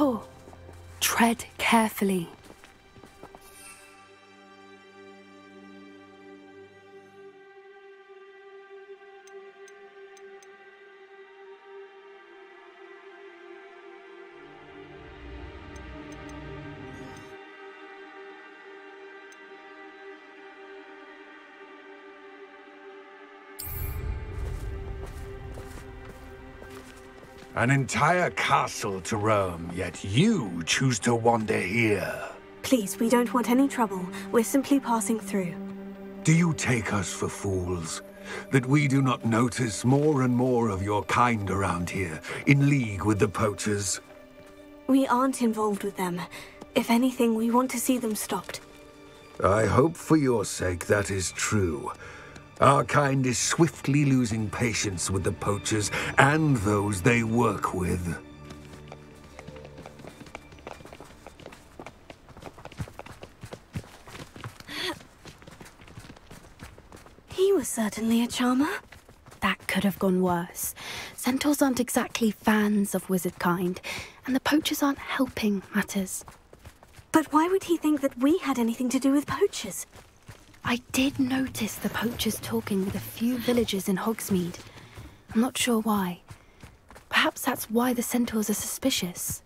centaur. Tread carefully. An entire castle to roam, yet you choose to wander here. Please, we don't want any trouble. We're simply passing through. Do you take us for fools? That we do not notice more and more of your kind around here, in league with the poachers? We aren't involved with them. If anything, we want to see them stopped. I hope for your sake that is true. Our kind is swiftly losing patience with the poachers and those they work with. He was certainly a charmer. That could have gone worse. Centaurs aren't exactly fans of wizard kind, and the poachers aren't helping matters. But why would he think that we had anything to do with poachers? I did notice the poachers talking with a few villagers in Hogsmeade. I'm not sure why. Perhaps that's why the centaurs are suspicious.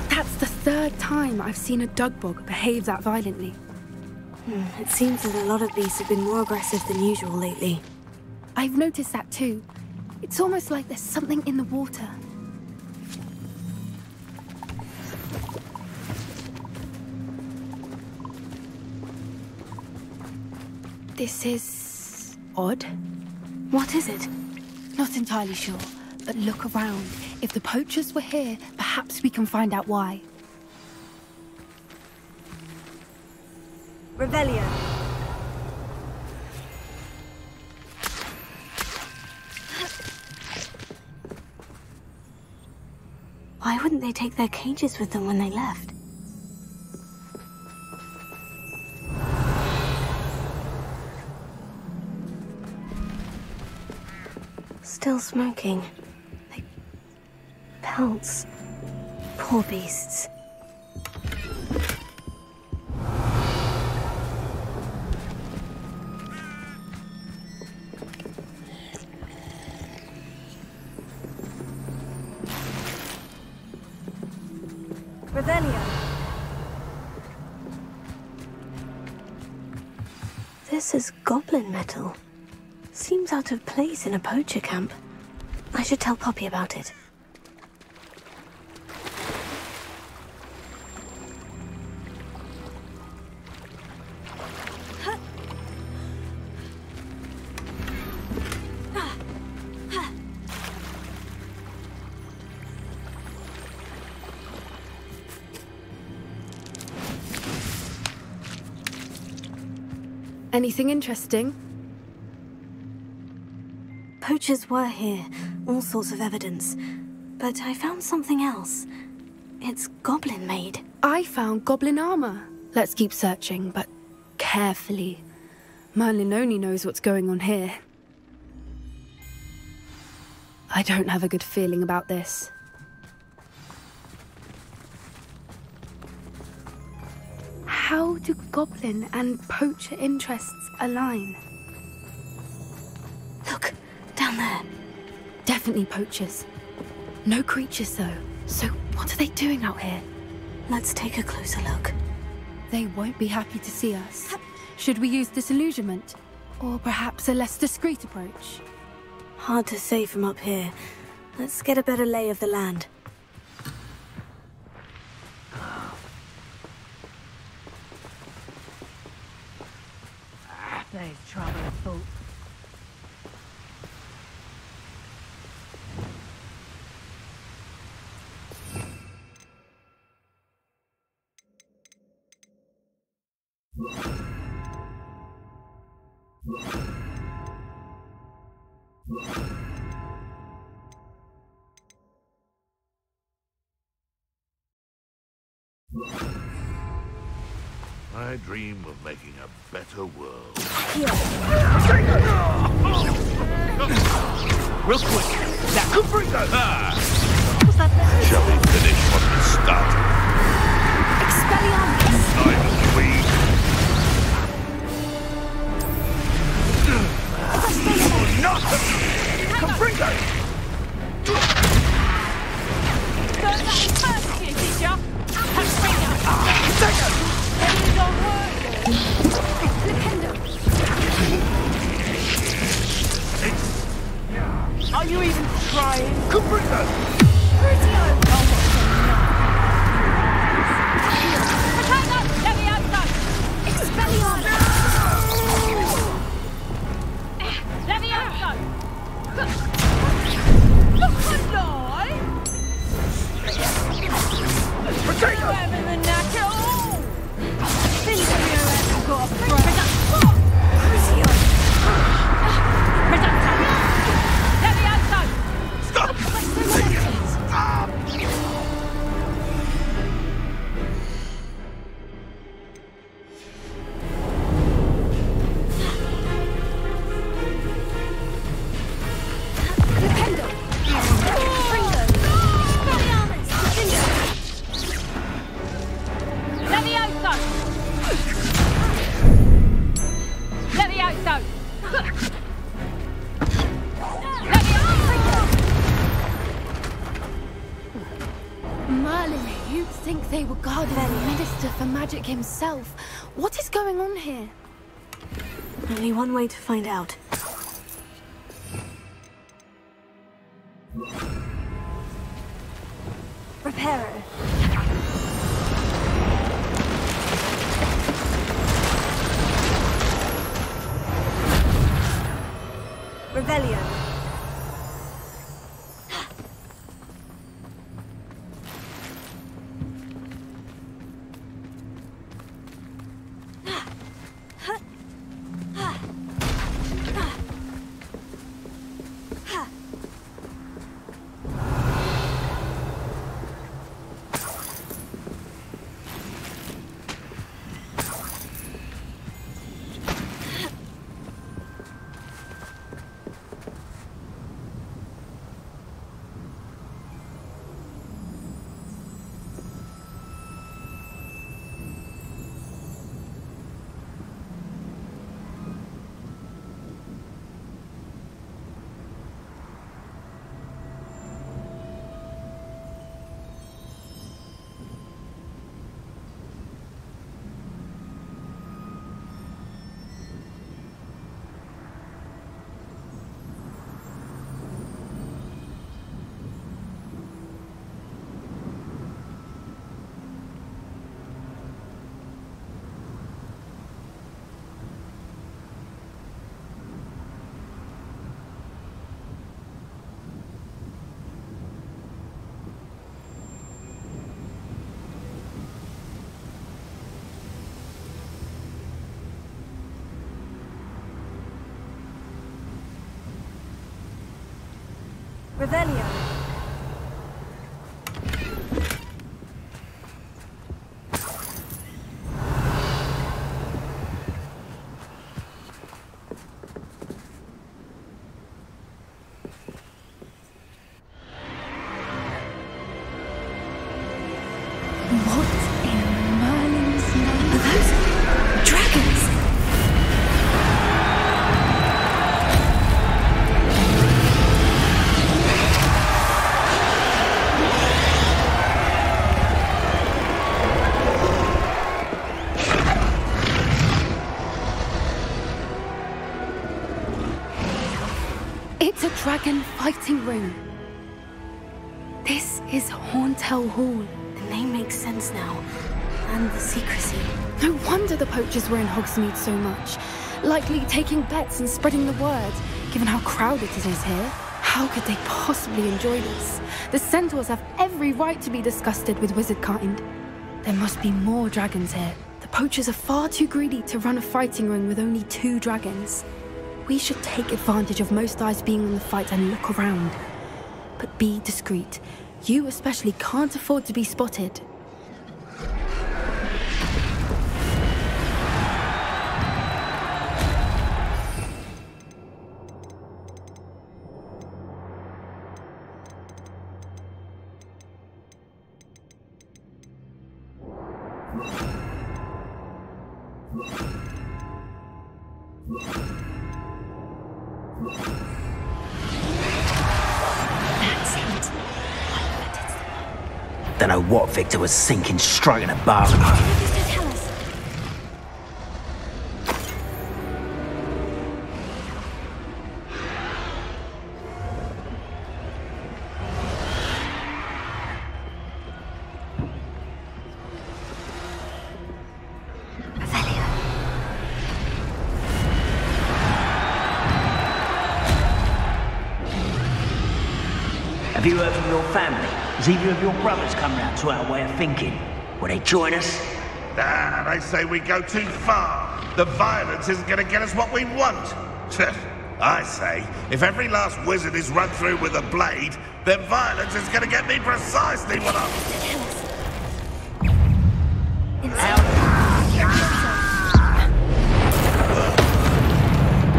That's the third time I've seen a dugbog behave that violently. It seems that a lot of beasts have been more aggressive than usual lately. I've noticed that too. It's almost like there's something in the water. This is odd. What is it? Not entirely sure, but look around. If the poachers were here, perhaps we can find out why. Revelio. Why wouldn't they take their cages with them when they left? Still smoking. They pelts. Poor beasts. Revelio. This is goblin metal. Seems out of place in a poacher camp. I should tell Poppy about it. Anything interesting? Poachers were here, all sorts of evidence. But I found something else. It's goblin made. I found goblin armor. Let's keep searching, but carefully. Merlin only knows what's going on here. I don't have a good feeling about this. How do goblin and poacher interests align? Look, down there. Definitely poachers. No creatures though. So what are they doing out here? Let's take a closer look. They won't be happy to see us. Should we use disillusionment? Or perhaps a less discreet approach? Hard to say from up here. Let's get a better lay of the land. There's trouble afoot. I dream of making a better world. Real quick, that Confringo! Shall we finish what we started? Expelliarmus! Diamond Queen! Not Confringo! Are you even trying? Confringo! You'd think they were guarding the Minister for Magic himself. What is going on here? Only one way to find out. Reparo. Revelio. Revelio. What in Merlin's name? Are those dragons? It's a dragon fighting ring. This is Horntail Hall. The name makes sense now. And the secrecy. No wonder the poachers were in Hogsmeade so much. Likely taking bets and spreading the word, given how crowded it is here. How could they possibly enjoy this? The centaurs have every right to be disgusted with wizard kind. There must be more dragons here. The poachers are far too greedy to run a fighting ring with only 2 dragons. We should take advantage of most eyes being on the fight and look around. But be discreet. You especially can't afford to be spotted. Don't know what Victor was sinking straight in a bargain. What does this tell us? Have you heard from your family? Has either of your brothers come round to our way of thinking? Will they join us? Ah, they say we go too far. The violence isn't going to get us what we want. I say, if every last wizard is run through with a blade, then violence is going to get me precisely what I... Tell us.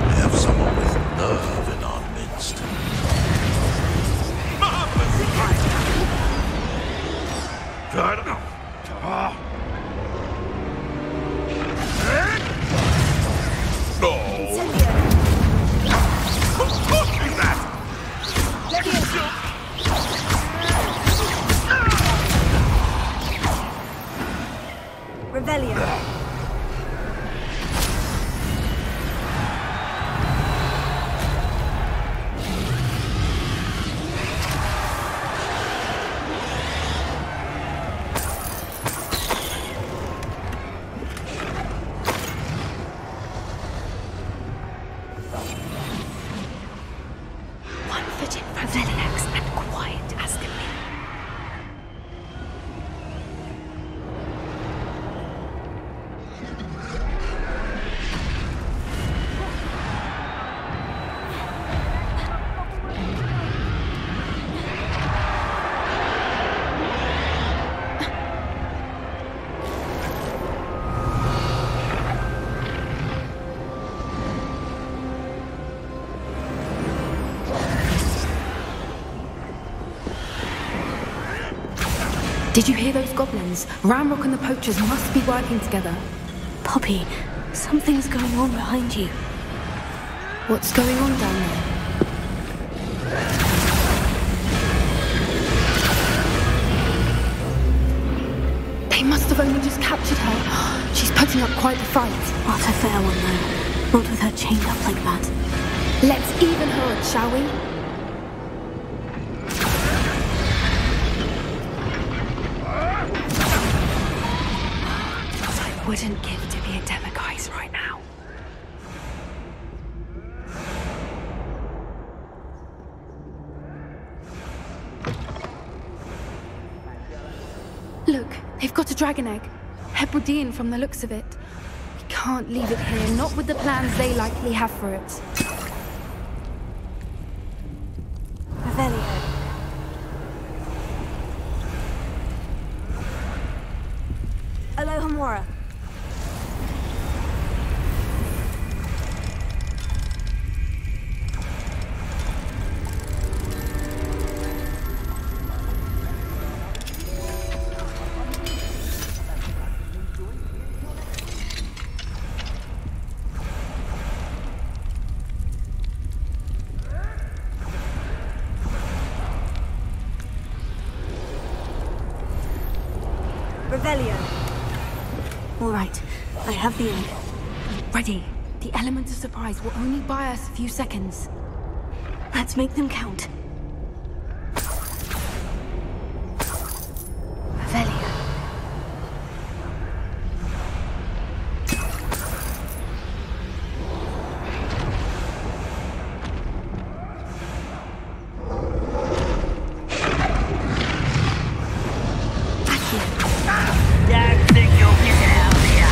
We have someone with nerve in our midst. I don't know. Revelio. One foot in Reveliax and quiet as can be. Did you hear those goblins? Ramrock and the poachers must be working together. Poppy, something's going on behind you. What's going on down there? They must have only just captured her. She's putting up quite the fight. Not a fair one, though. Not with her chained up like that. Let's even her odds, shall we? I wouldn't give to be a demiguise right now. Look, they've got a dragon egg. Hebridean from the looks of it. We can't leave it here, not with the plans they likely have for it. Revelio. Alohomora. Revelio. All right, I have the egg. Ready. The element of surprise will only buy us a few seconds. Let's make them count. Revelio. Don't think you'll get it out of here.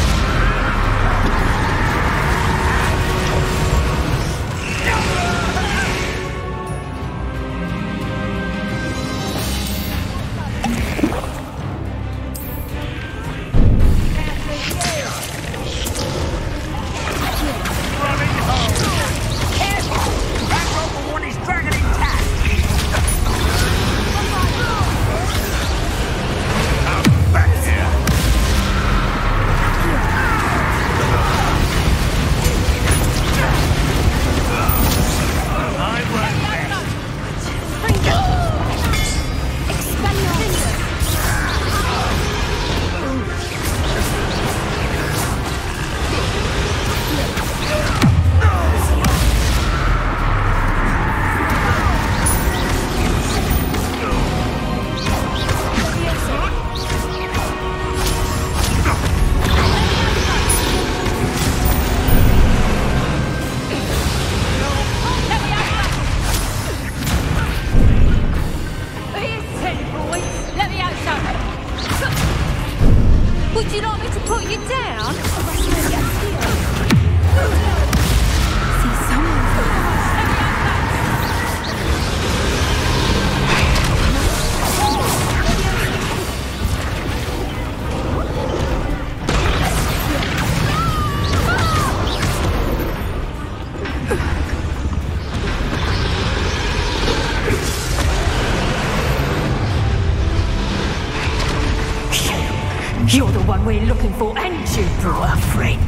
You're the one we're looking for, and you brought a friend.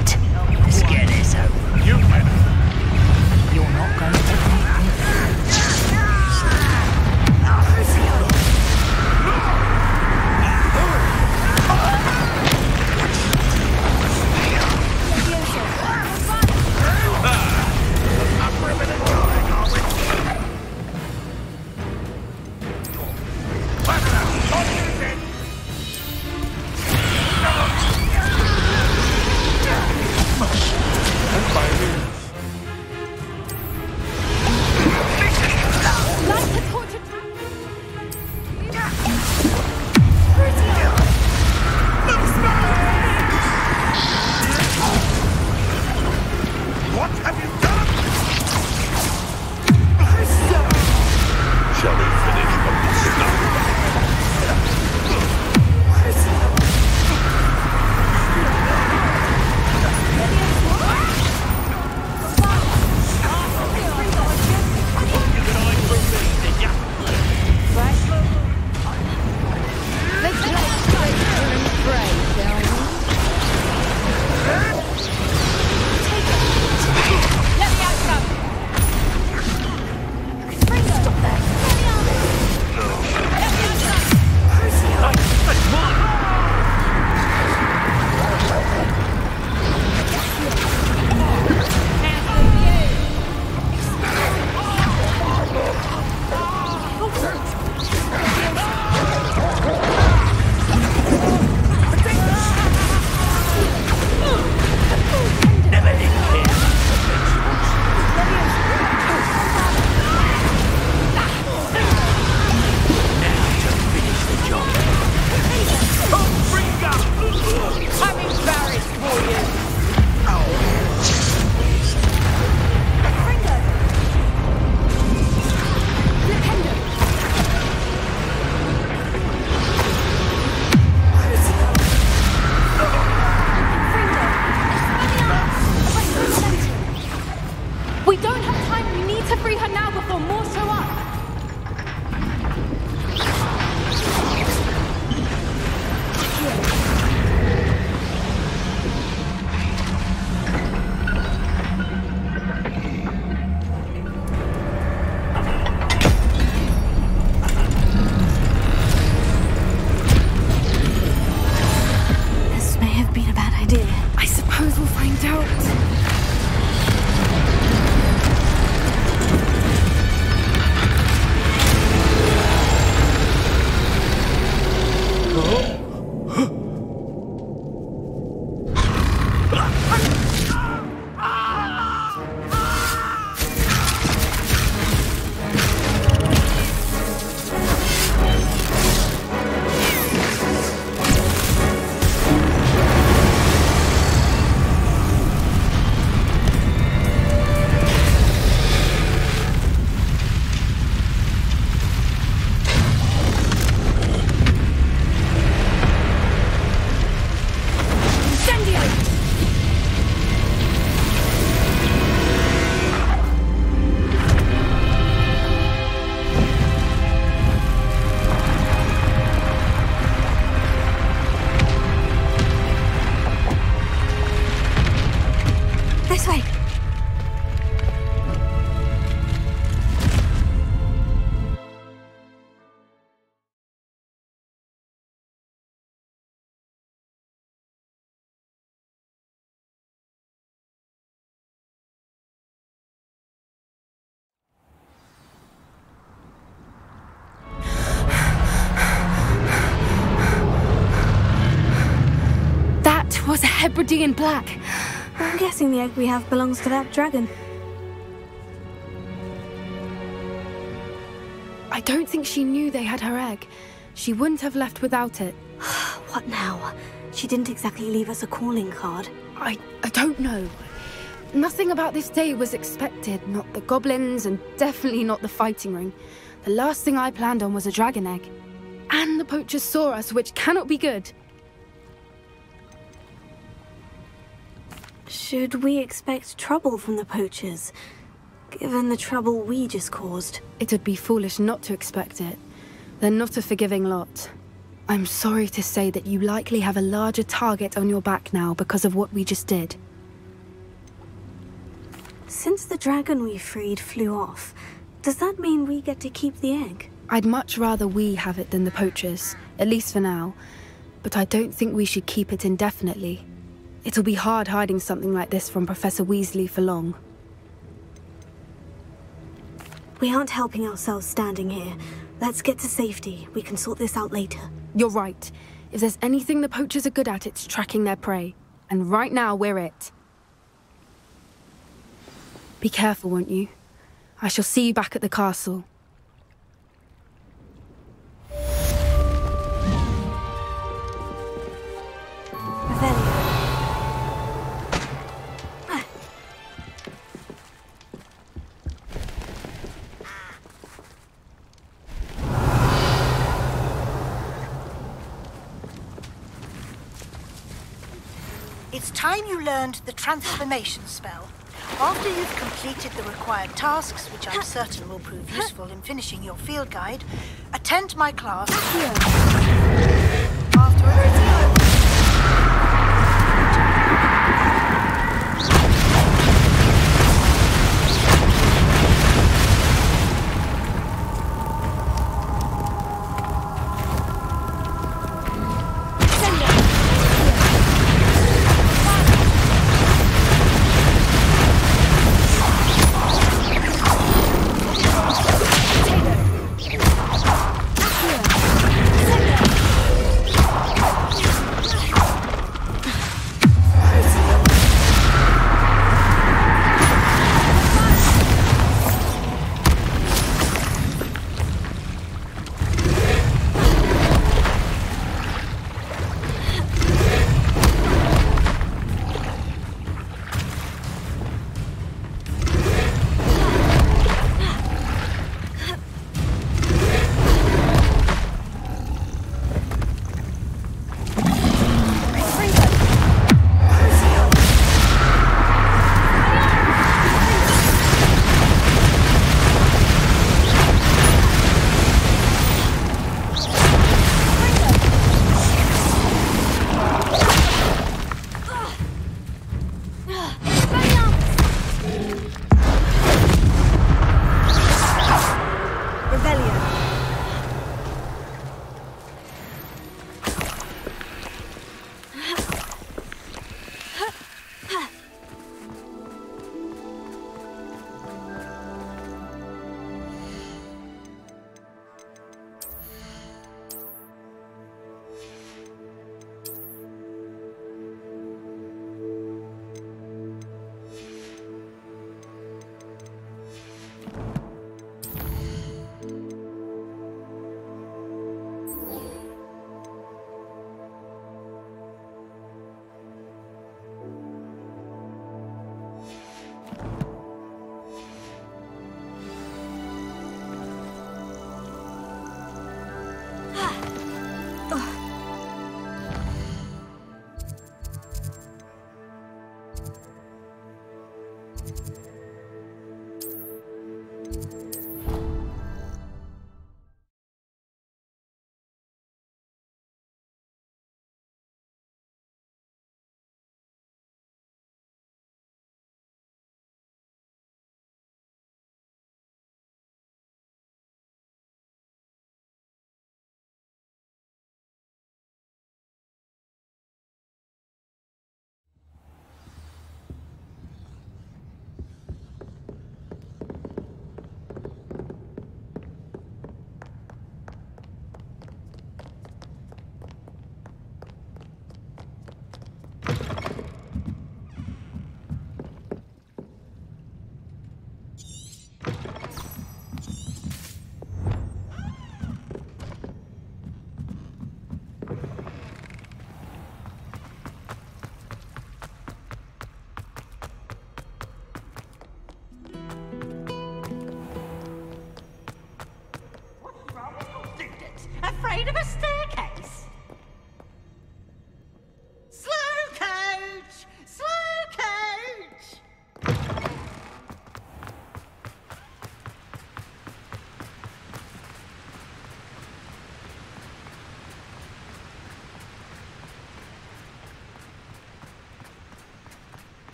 Let's get this over. You better. You're not going to take me. Was a Hebridean black. I'm guessing the egg we have belongs to that dragon. I don't think she knew they had her egg. She wouldn't have left without it. What now? She didn't exactly leave us a calling card. I don't know. Nothing about this day was expected. Not the goblins, and definitely not the fighting ring. The last thing I planned on was a dragon egg. And the poachers saw us, which cannot be good. Should we expect trouble from the poachers, given the trouble we just caused? It would be foolish not to expect it. They're not a forgiving lot. I'm sorry to say that you likely have a larger target on your back now because of what we just did. Since the dragon we freed flew off, does that mean we get to keep the egg? I'd much rather we have it than the poachers, at least for now. But I don't think we should keep it indefinitely. It'll be hard hiding something like this from Professor Weasley for long. We aren't helping ourselves standing here. Let's get to safety. We can sort this out later. You're right. If there's anything the poachers are good at, it's tracking their prey. And right now, we're it. Be careful, won't you? I shall see you back at the castle. It's time you learned the transformation spell. After you've completed the required tasks, which I'm certain will prove useful in finishing your field guide, attend my class. Afterwards,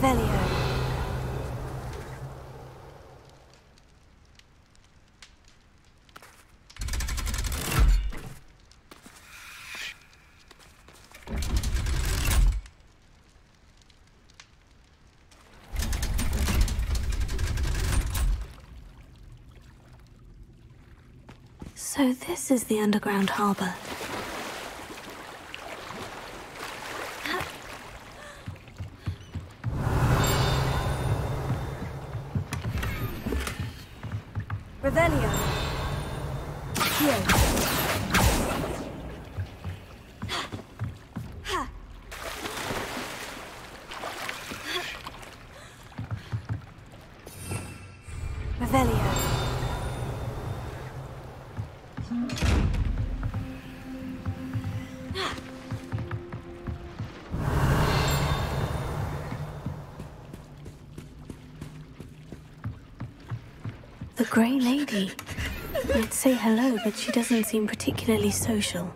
Revelio. So this is the underground harbor. Revelio. Here. Revelio. The Grey Lady. I'd say hello, but she doesn't seem particularly social.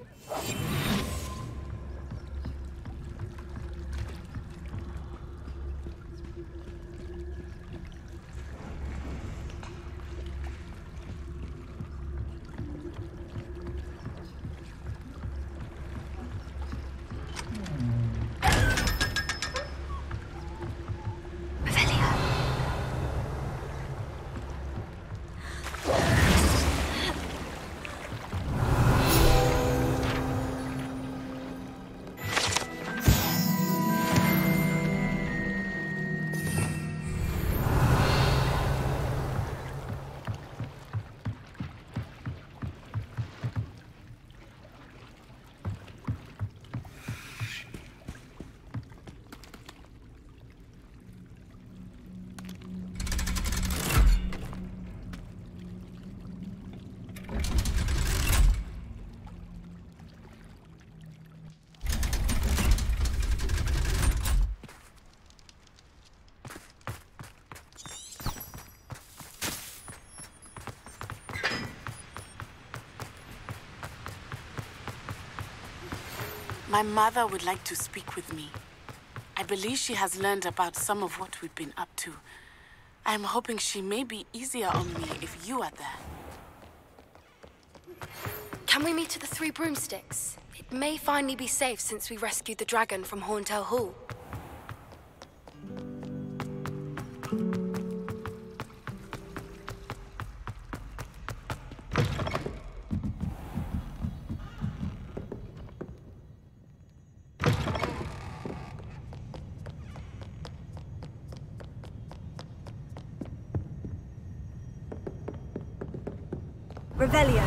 My mother would like to speak with me. I believe she has learned about some of what we've been up to. I am hoping she may be easier on me if you are there. Can we meet at the Three Broomsticks? It may finally be safe since we rescued the dragon from Horntail Hall. Revelio.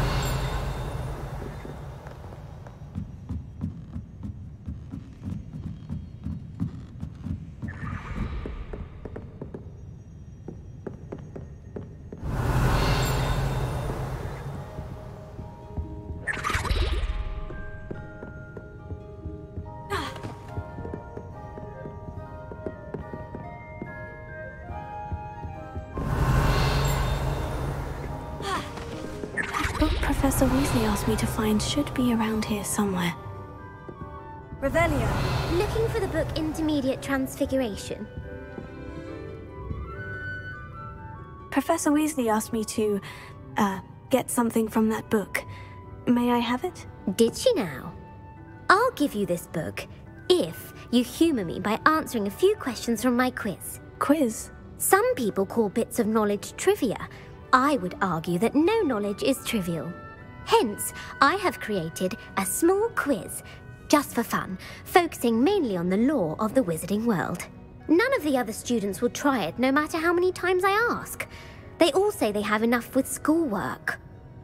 Professor Weasley asked me to find should be around here somewhere. Revelio. Looking for the book Intermediate Transfiguration? Professor Weasley asked me to, get something from that book. May I have it? Did she now? I'll give you this book if you humor me by answering a few questions from my quiz. Quiz? Some people call bits of knowledge trivia. I would argue that no knowledge is trivial. Hence, I have created a small quiz, just for fun, focusing mainly on the lore of the wizarding world. None of the other students will try it, no matter how many times I ask. They all say they have enough with schoolwork.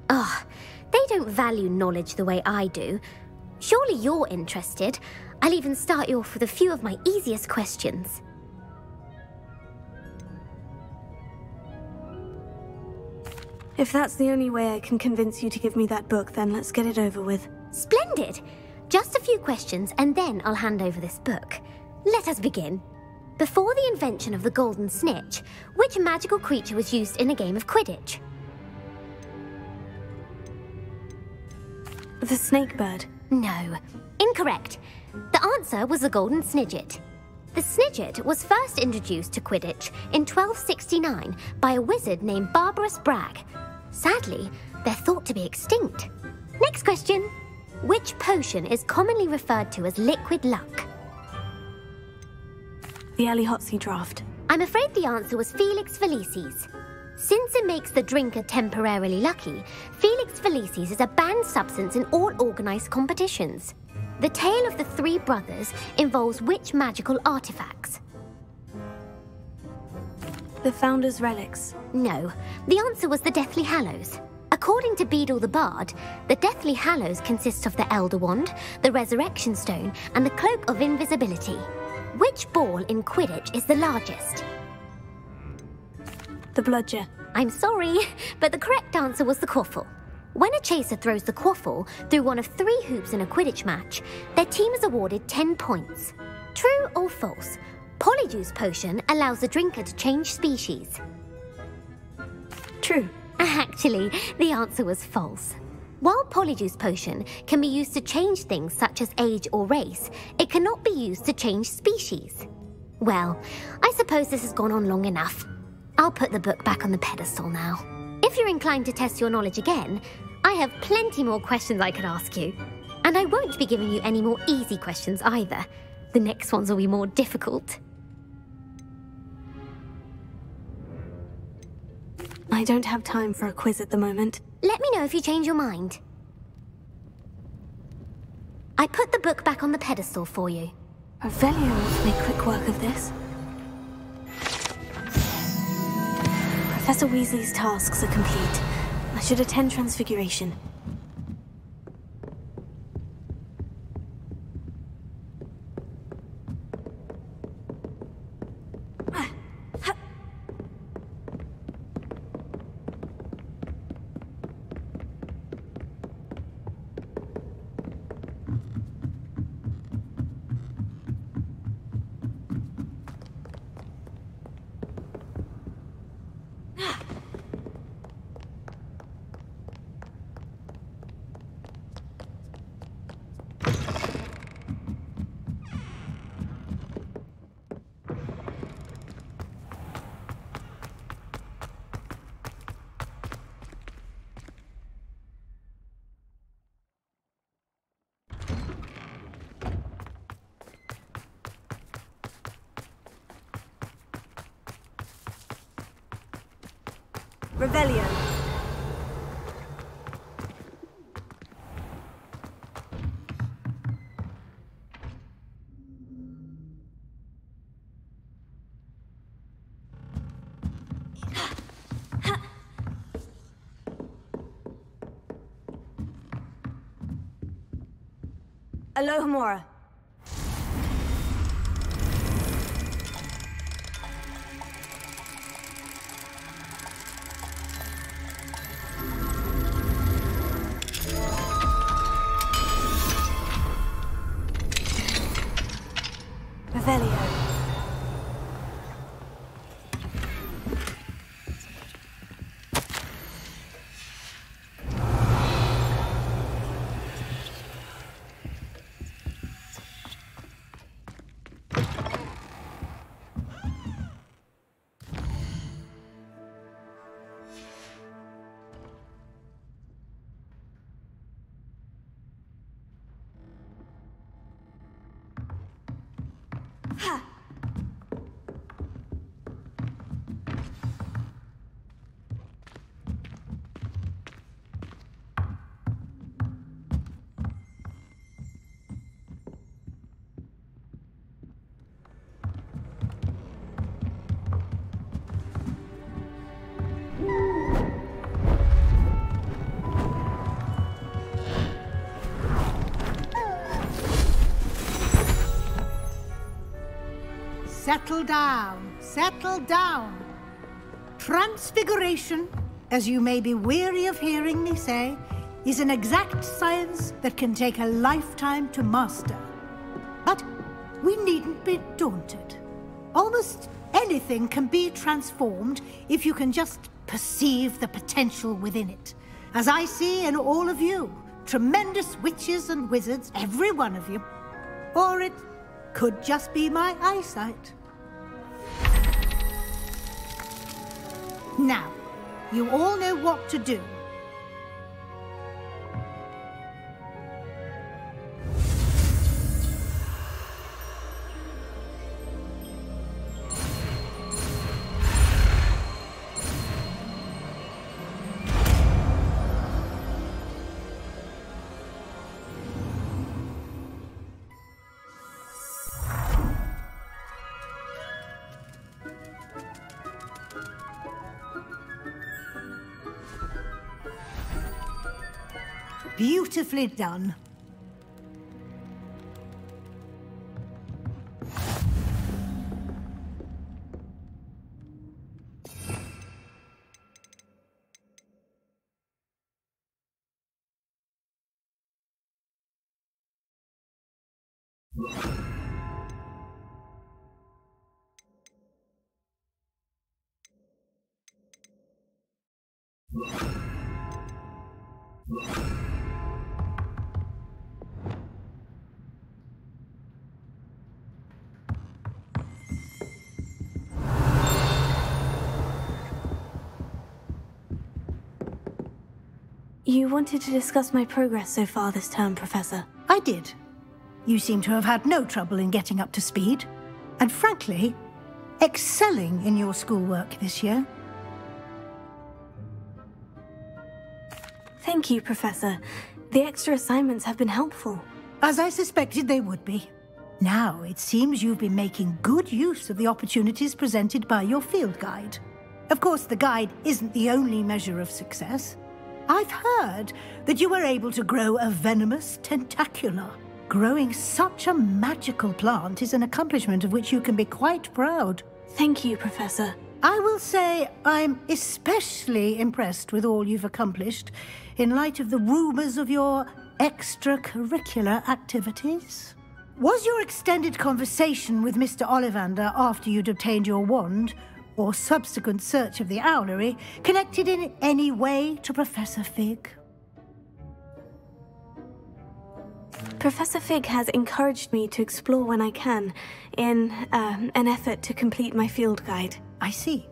Ugh, they don't value knowledge the way I do. Surely you're interested. I'll even start you off with a few of my easiest questions. If that's the only way I can convince you to give me that book, then let's get it over with. Splendid! Just a few questions, and then I'll hand over this book. Let us begin. Before the invention of the golden snitch, which magical creature was used in a game of Quidditch? The snake bird. No. Incorrect. The answer was the golden snidget. The Snidget was first introduced to Quidditch in 1269 by a wizard named Barbarous Bragg. Sadly, they're thought to be extinct. Next question. Which potion is commonly referred to as liquid luck? The early hot sea draft. I'm afraid the answer was Felix Felicis. Since it makes the drinker temporarily lucky, Felix Felicis is a banned substance in all organised competitions. The tale of the three brothers involves which magical artifacts? The Founder's Relics. No, the answer was the Deathly Hallows. According to Beadle the Bard, the Deathly Hallows consists of the Elder Wand, the Resurrection Stone, and the Cloak of Invisibility. Which ball in Quidditch is the largest? The Bludger. I'm sorry, but the correct answer was the Quaffle. When a chaser throws the Quaffle through one of 3 hoops in a Quidditch match, their team is awarded 10 points. True or false? Polyjuice Potion allows the drinker to change species. True. Actually, the answer was false. While Polyjuice Potion can be used to change things such as age or race, it cannot be used to change species. Well, I suppose this has gone on long enough. I'll put the book back on the pedestal now. If you're inclined to test your knowledge again, I have plenty more questions I could ask you. And I won't be giving you any more easy questions either. The next ones will be more difficult. I don't have time for a quiz at the moment. Let me know if you change your mind. I put the book back on the pedestal for you. Revelio will make quick work of this. Professor Weasley's tasks are complete. I should attend Transfiguration. Revelio. Alohomora. Revelio. Settle down, settle down. Transfiguration, as you may be weary of hearing me say, is an exact science that can take a lifetime to master. But we needn't be daunted. Almost anything can be transformed if you can just perceive the potential within it. As I see in all of you, tremendous witches and wizards, every one of you. Or it Could just be my eyesight. Now, you all know what to do. Beautifully done. You wanted to discuss my progress so far this term, Professor. I did. You seem to have had no trouble in getting up to speed. And frankly, excelling in your schoolwork this year. Thank you, Professor. The extra assignments have been helpful. As I suspected they would be. Now, it seems you've been making good use of the opportunities presented by your field guide. Of course, the guide isn't the only measure of success. I've heard that you were able to grow a venomous tentacula. Growing such a magical plant is an accomplishment of which you can be quite proud. Thank you, Professor. I will say I'm especially impressed with all you've accomplished in light of the rumors of your extracurricular activities. Was your extended conversation with Mr. Ollivander after you'd obtained your wand, or subsequent search of the owlery, connected in any way to Professor Fig? Professor Fig has encouraged me to explore when I can, in an effort to complete my field guide. I see.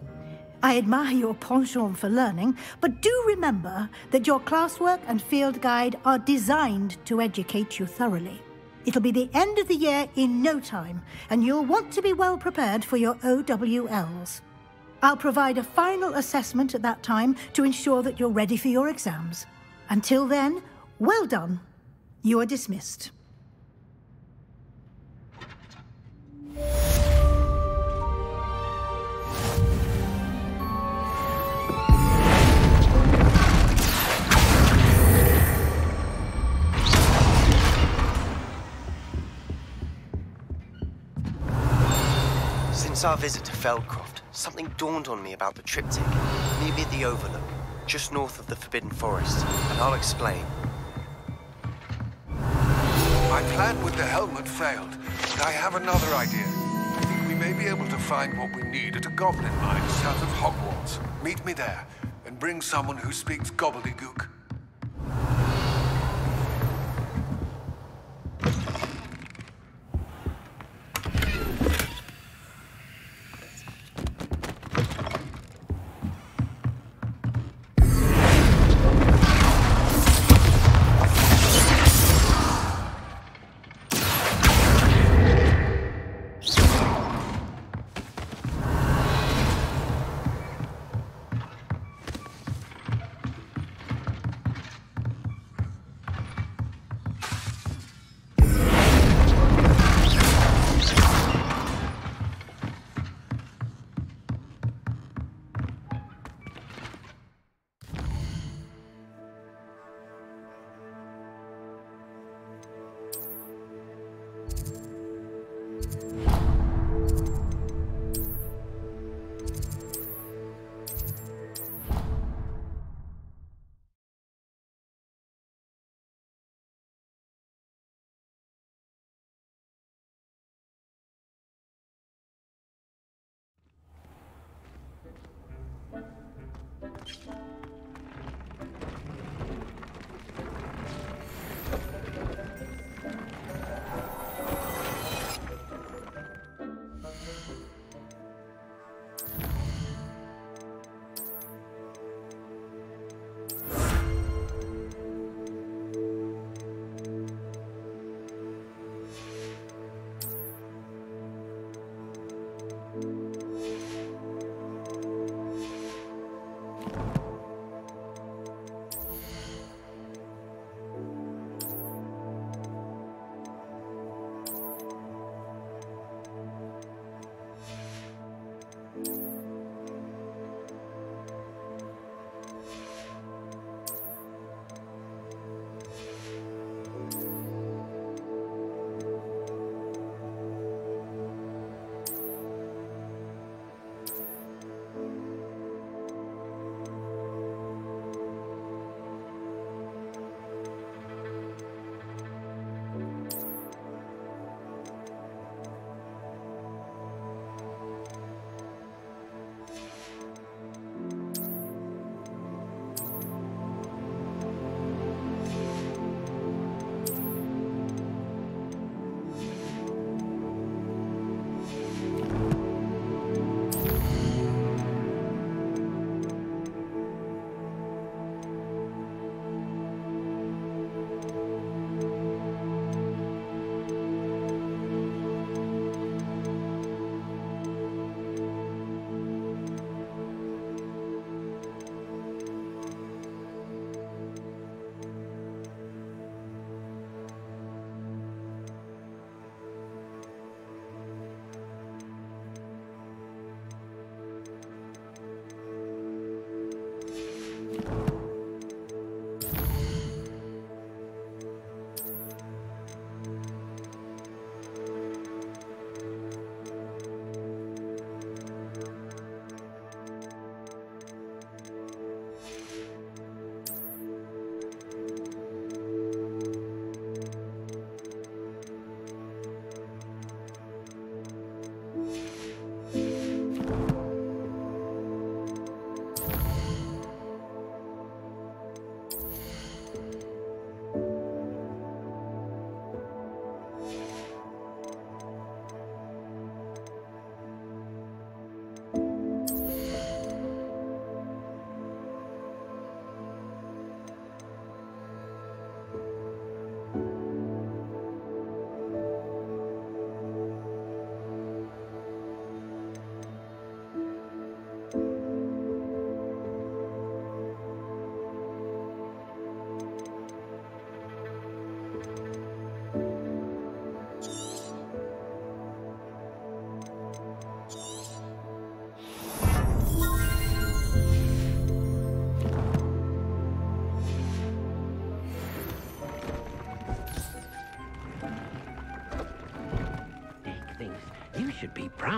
I admire your penchant for learning, but do remember that your classwork and field guide are designed to educate you thoroughly. It'll be the end of the year in no time, and you'll want to be well prepared for your OWLs. I'll provide a final assessment at that time to ensure that you're ready for your exams. Until then, well done. You are dismissed. Since our visit to Feldcroft, something dawned on me about the triptych near the Overlook, just north of the Forbidden Forest, and I'll explain. My plan with the helmet failed, but I have another idea. I think we may be able to find what we need at a goblin mine south of Hogwarts. Meet me there, and bring someone who speaks gobbledygook.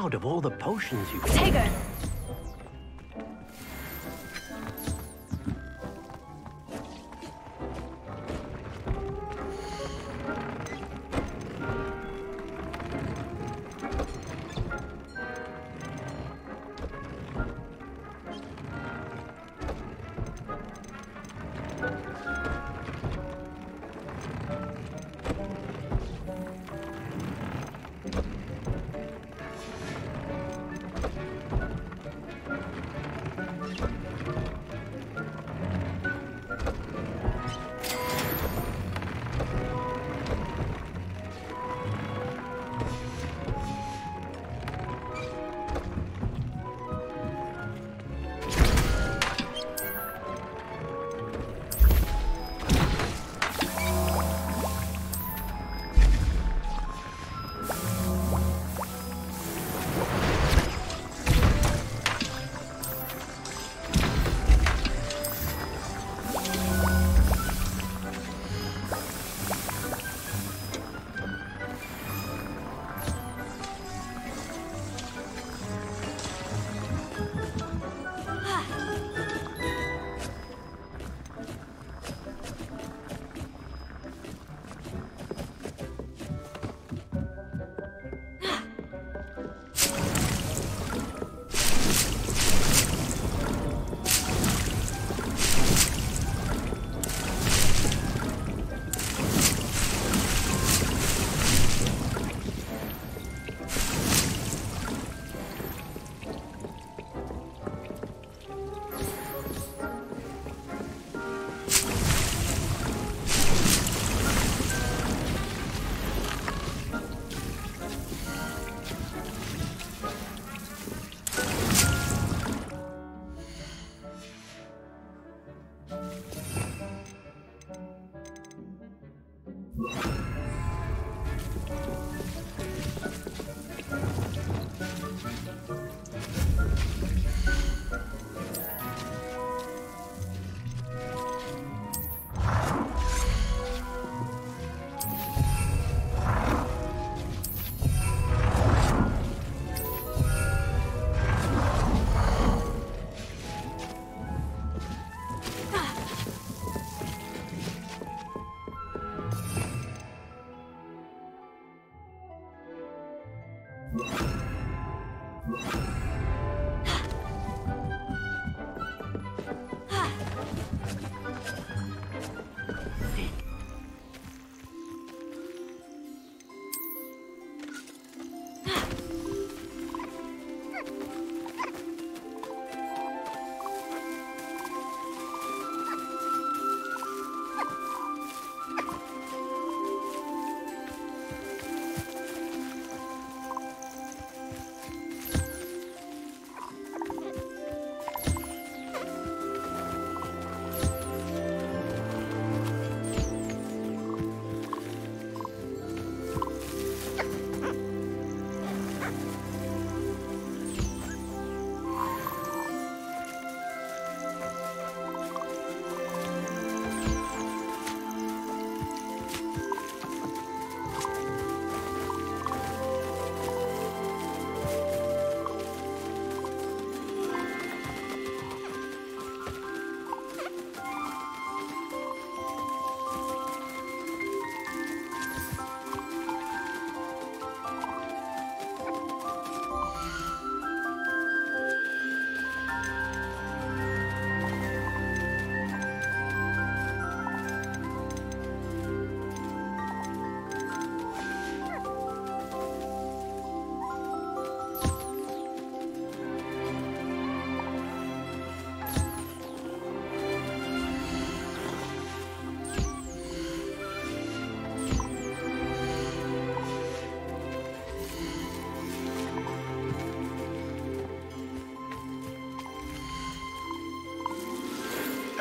proud of all the potions you've... Tigger!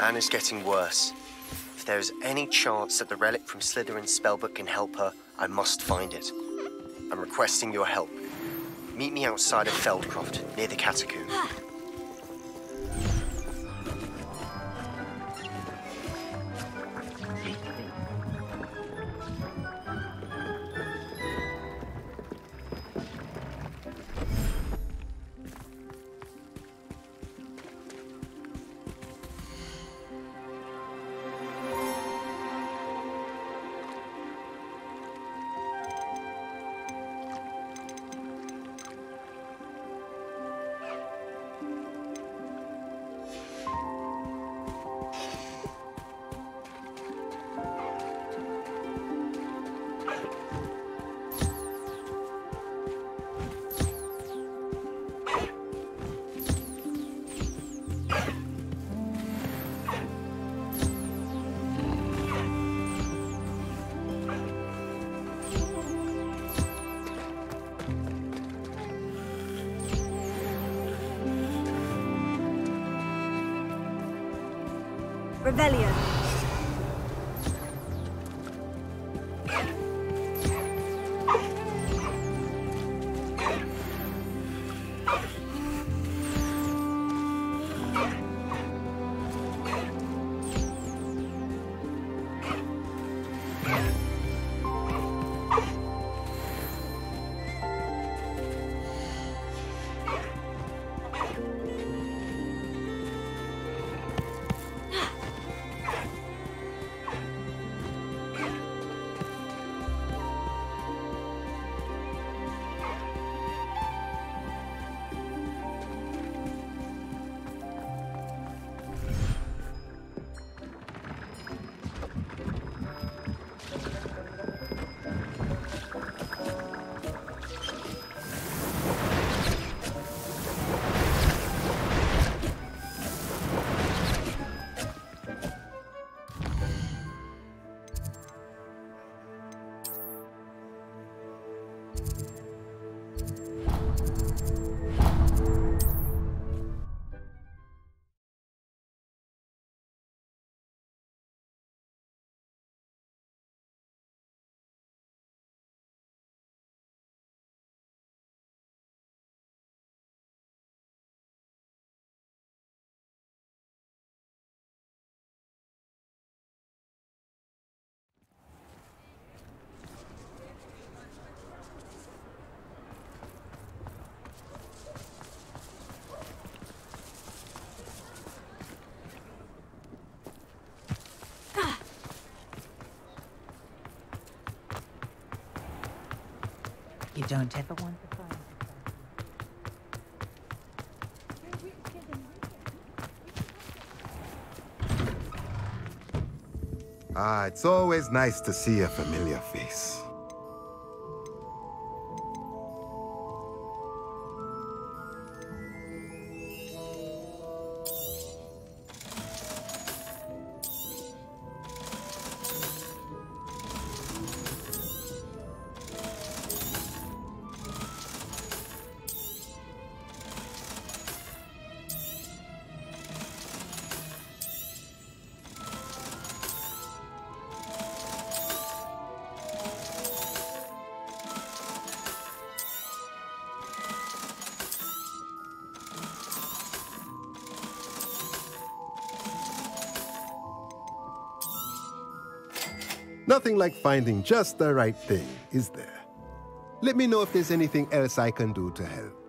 And it's getting worse. If there is any chance that the relic from Slytherin's spellbook can help her, I must find it. I'm requesting your help. Meet me outside of Feldcroft, near the catacomb. Revelio. You don't ever want to find it's always nice to see a familiar face. Nothing like finding just the right thing, is there? Let me know if there's anything else I can do to help.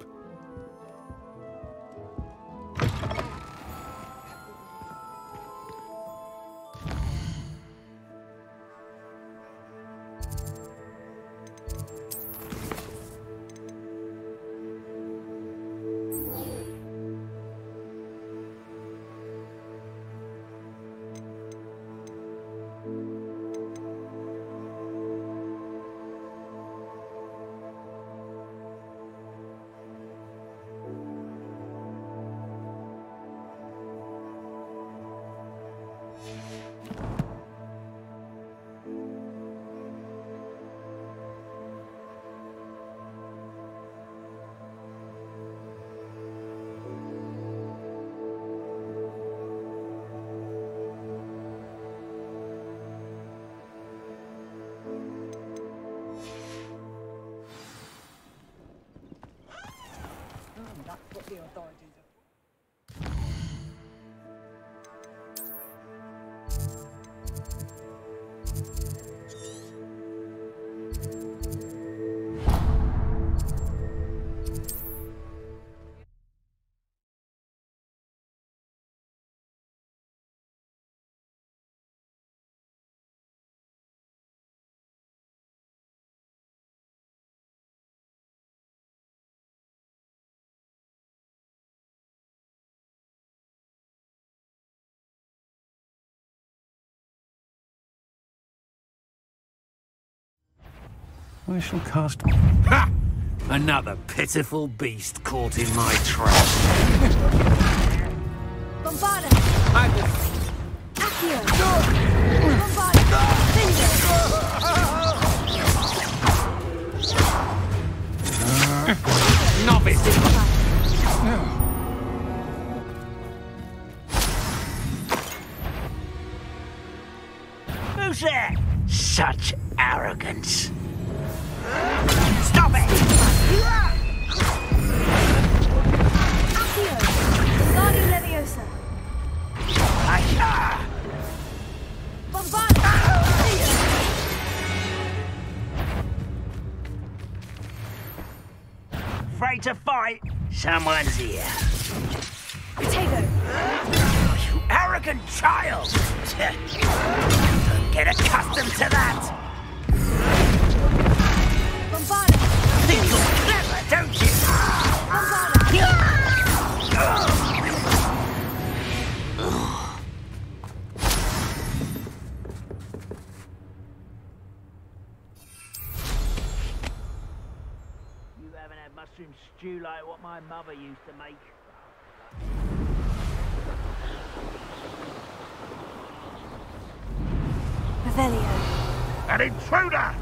I shall cast... Ha! Another pitiful beast caught in my trap. Bombarda! Accio! Bombarda! Novice! Who's there? Such arrogance. Stop it! Accio! Guardian Leviosa! Bombard! Afraid to fight? Someone's here. Potato! You arrogant child! Don't get accustomed to that! Bombard! Think you're clever, don't you? You haven't had mushroom stew like what my mother used to make. Revelio. An intruder!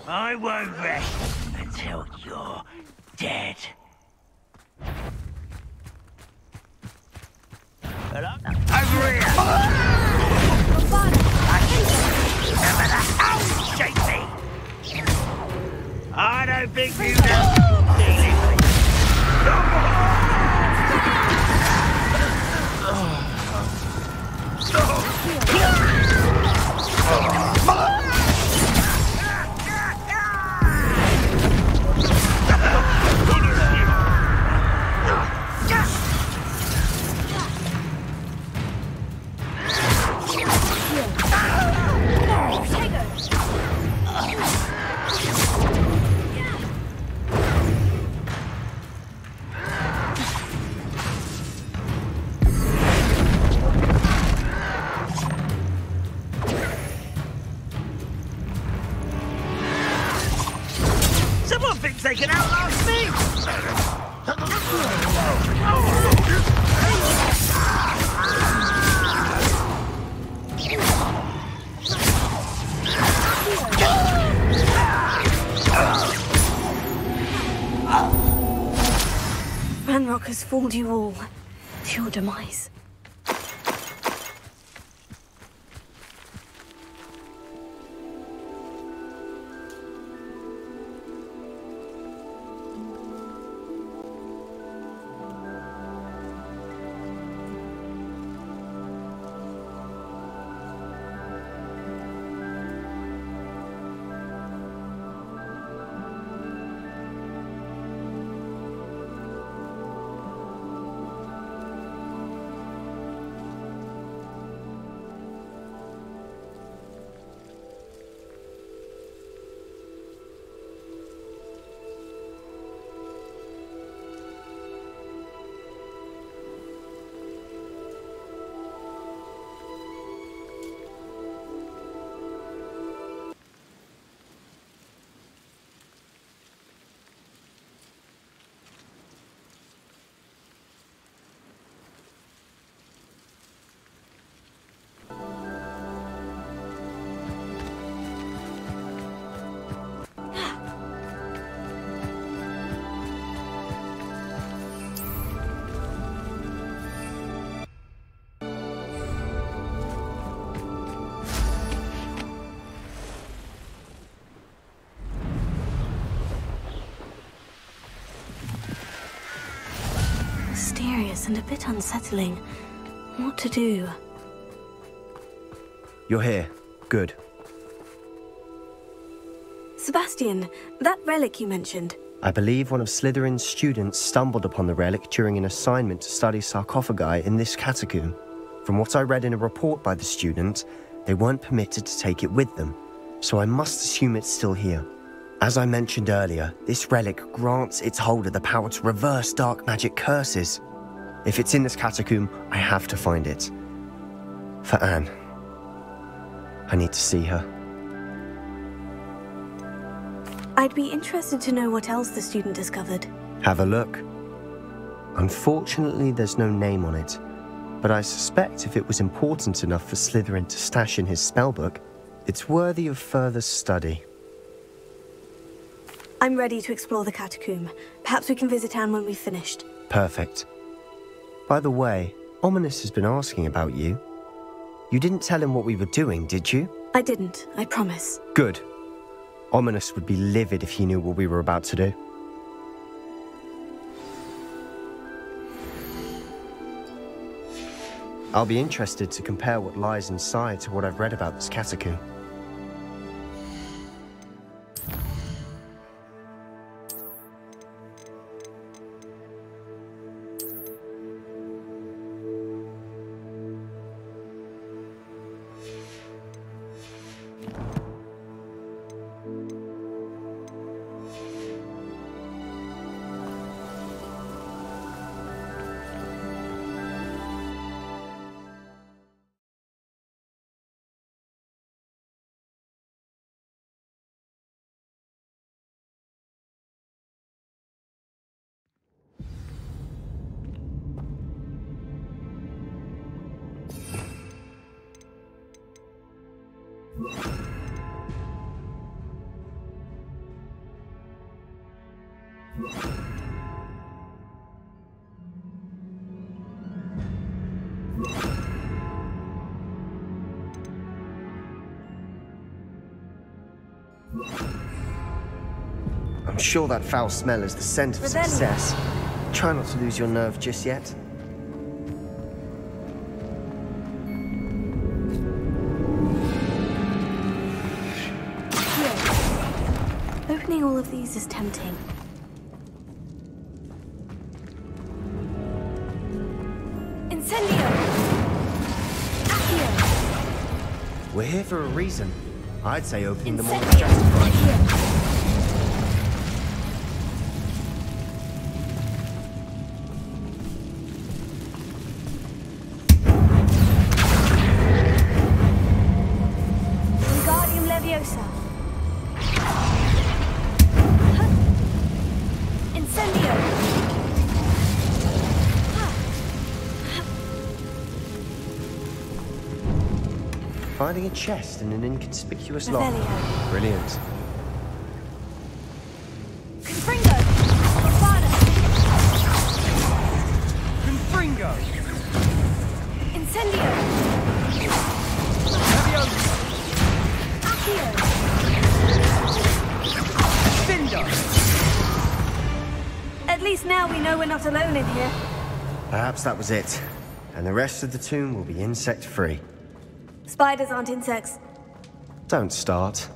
I won't rest until you're dead. Over here! Never the hell shake me! I don't think you know dealing with. Someone thinks they can outlast me! Ranrock has fooled you all to your demise. Mysterious and a bit unsettling. What to do? You're here. Good. Sebastian, that relic you mentioned. I believe one of Slytherin's students stumbled upon the relic during an assignment to study sarcophagi in this catacomb. From what I read in a report by the student, they weren't permitted to take it with them, so I must assume it's still here. As I mentioned earlier, this relic grants its holder the power to reverse dark magic curses. If it's in this catacomb, I have to find it. For Anne. I need to see her. I'd be interested to know what else the student discovered. Have a look. Unfortunately, there's no name on it, but I suspect if it was important enough for Slytherin to stash in his spellbook, it's worthy of further study. I'm ready to explore the catacomb. Perhaps we can visit Anne when we've finished. Perfect. By the way, Ominous has been asking about you. You didn't tell him what we were doing, did you? I didn't, I promise. Good. Ominous would be livid if he knew what we were about to do. I'll be interested to compare what lies inside to what I've read about this catacomb. I'm sure that foul smell is the scent of success. Try not to lose your nerve just yet. Opening all of these is tempting. Incendio! Accio! We're here for a reason. I'd say opening them all is justified. Wingardium Leviosa. Incendio! Finding a chest in an inconspicuous lock. Brilliant. Confringo! Barbada! Confringo! Incendio! Leviosa! Accio! Cinder! At least now we know we're not alone in here. Perhaps that was it. And the rest of the tomb will be insect-free. Spiders aren't insects. Don't start.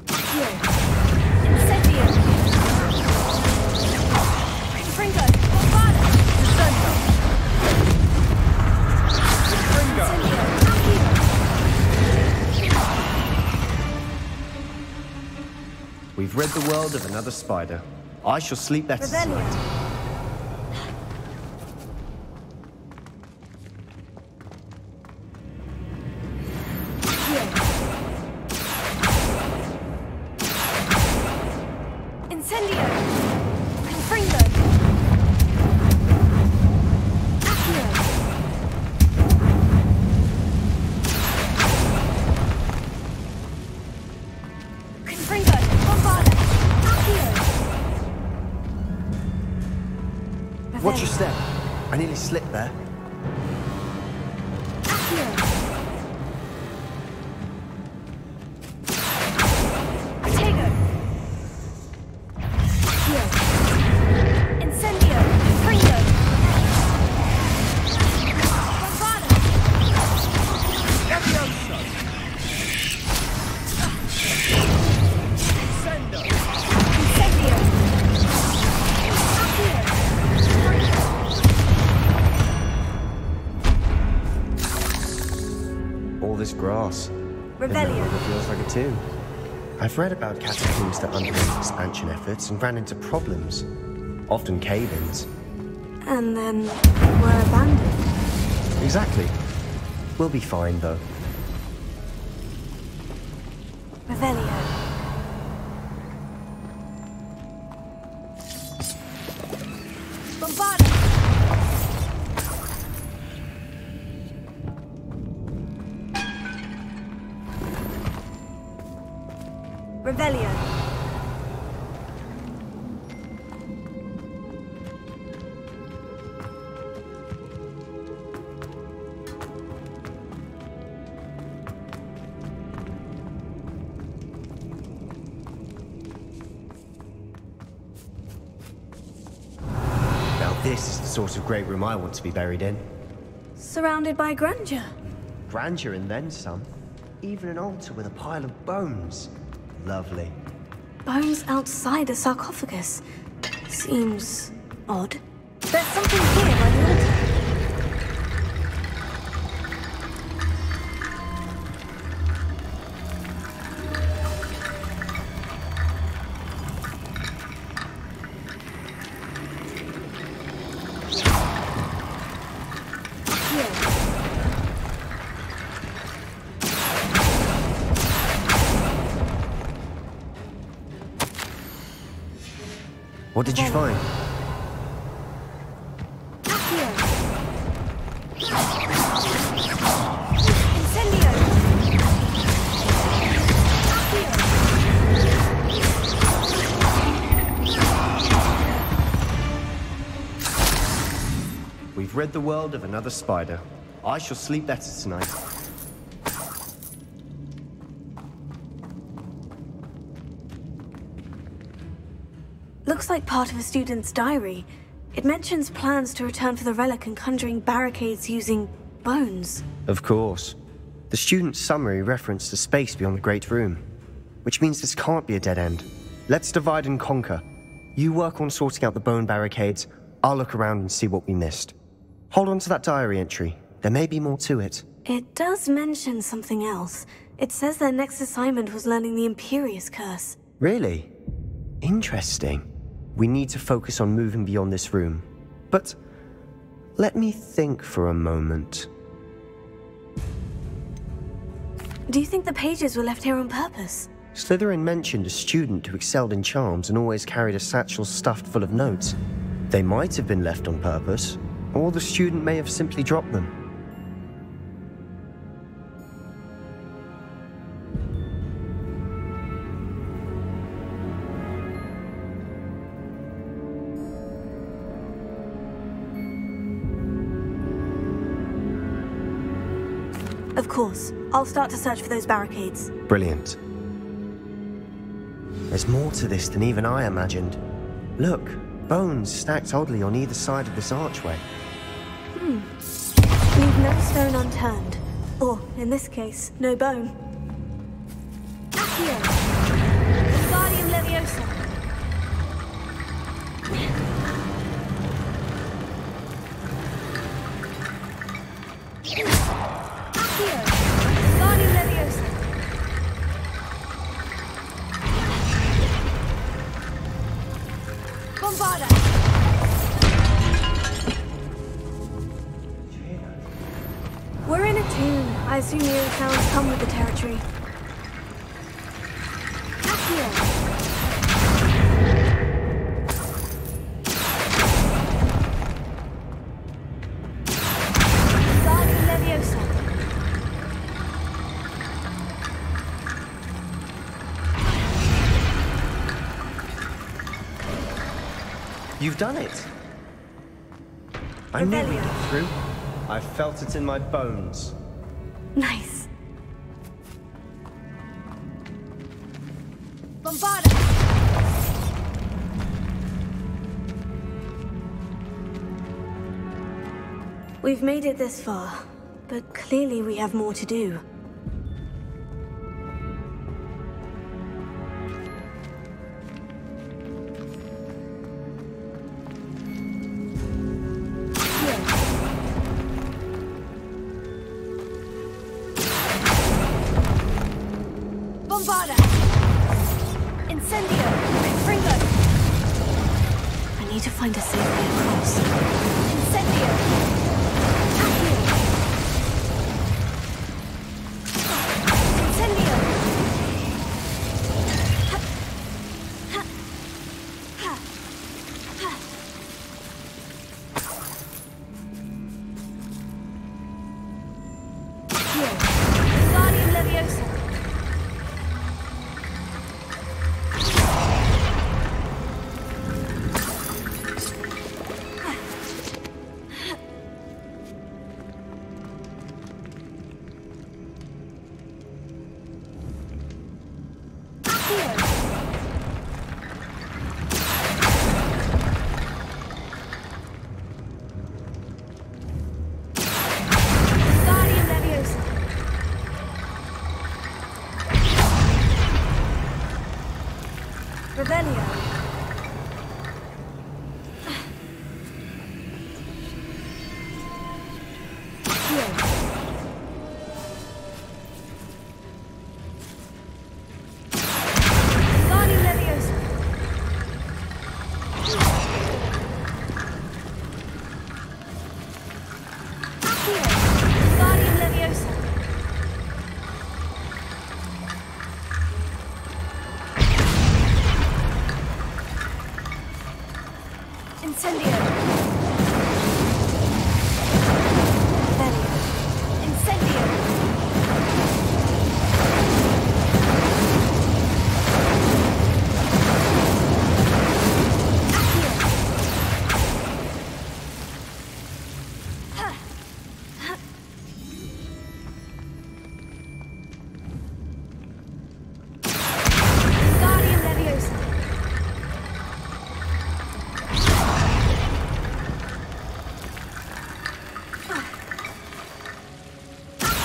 Accio! Incendio! Confringo! Barbada! Descendo! Confringo! Incendio! We've rid the world of another spider. I shall sleep better tonight. Incendio! Confringo! Accio! Confringo! Bombada! Accio! Watch your step. I nearly slipped there. Accio! Protego! Incendio! Confringo! Bombada! Leviosa! Descendo! Incendio! Accio! All this grass. Rebellion. It feels like a tomb. I've read about catacombs that underwent expansion efforts and ran into problems. Often cave-ins. And then were abandoned. Exactly. We'll be fine, though. Revelio. Bombarda! Revelio. This is the sort of great room I want to be buried in. Surrounded by grandeur. Grandeur and then some. Even an altar with a pile of bones. Lovely. Bones outside a sarcophagus. Seems odd. There's something here by the altar. What did you find? We've rid the world of another spider. I shall sleep better tonight. Looks like part of a student's diary. It mentions plans to return for the relic and conjuring barricades using bones. Of course. The student's summary referenced a space beyond the Great Room, which means this can't be a dead end. Let's divide and conquer. You work on sorting out the bone barricades, I'll look around and see what we missed. Hold on to that diary entry. There may be more to it. It does mention something else. It says their next assignment was learning the Imperious Curse. Really? Interesting. We need to focus on moving beyond this room. But let me think for a moment. Do you think the pages were left here on purpose? Slytherin mentioned a student who excelled in charms and always carried a satchel stuffed full of notes. They might have been left on purpose, or the student may have simply dropped them. Of course. I'll start to search for those barricades. Brilliant. There's more to this than even I imagined. Look, bones stacked oddly on either side of this archway. Leave no stone unturned. Or, in this case, no bone. Accio! Wingardium Leviosa! Accio! Wingardium Leviosa! Bombarda! We're in a tomb. I assume the eerie sounds come with the territory. Accio! Wingardium Leviosa! You've done it! I knew we'd get through. I felt it in my bones. Nice. Bombarda! We've made it this far, but clearly we have more to do. Bombarda! Incendio! Fringo! I need to find a safe way across. Incendio! Accio! Incendio!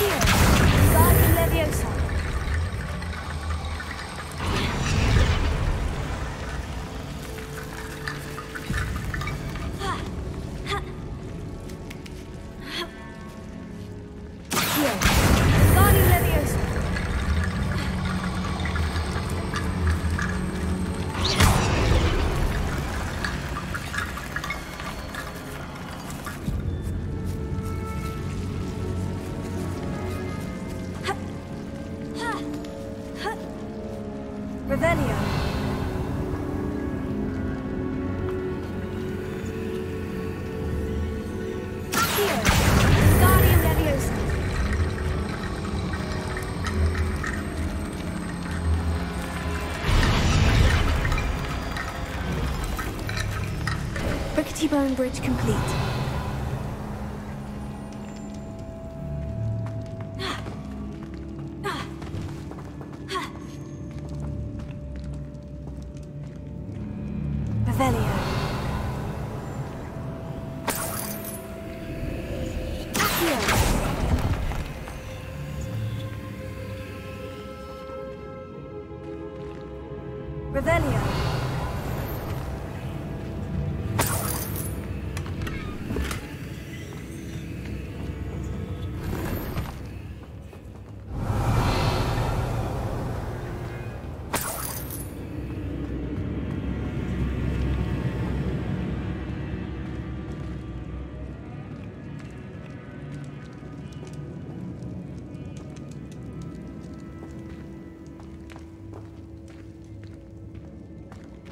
Guardian Leviosa. Guardian Leviosa. Revelio. Guardian Leviosa. Rickety Bone Bridge complete. Revelio. Revelio.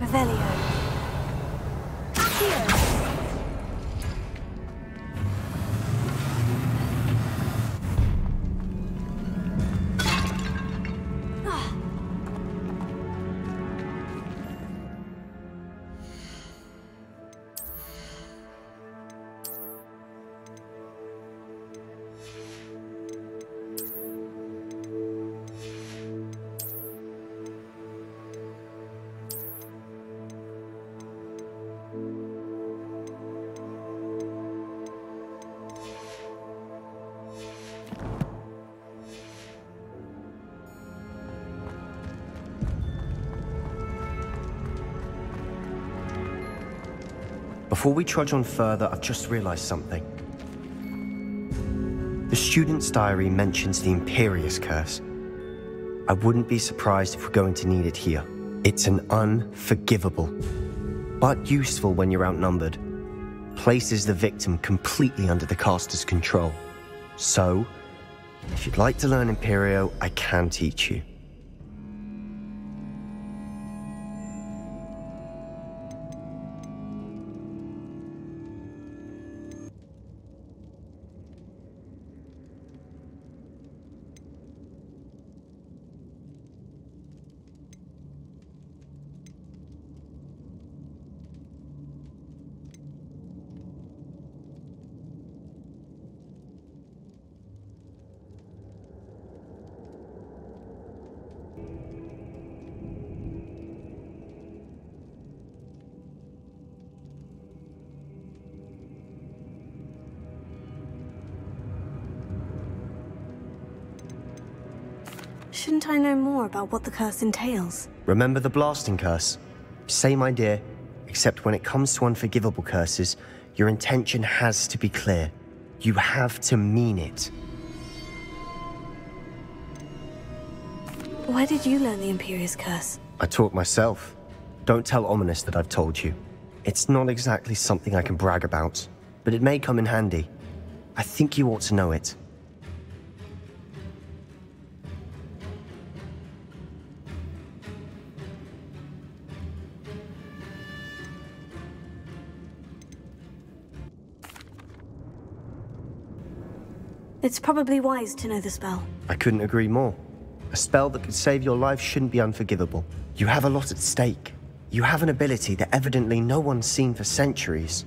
Revelio. Before we trudge on further, I've just realized something. The student's diary mentions the Imperious Curse. I wouldn't be surprised if we're going to need it here. It's an unforgivable, but useful when you're outnumbered. Places the victim completely under the caster's control. So, if you'd like to learn Imperio, I can teach you. Shouldn't I know more about what the curse entails? Remember the blasting curse? Same idea, except when it comes to unforgivable curses, your intention has to be clear. You have to mean it. Where did you learn the Imperious Curse? I taught myself. Don't tell Ominous that I've told you. It's not exactly something I can brag about, but it may come in handy. I think you ought to know it. It's probably wise to know the spell. I couldn't agree more. A spell that could save your life shouldn't be unforgivable. You have a lot at stake. You have an ability that evidently no one's seen for centuries.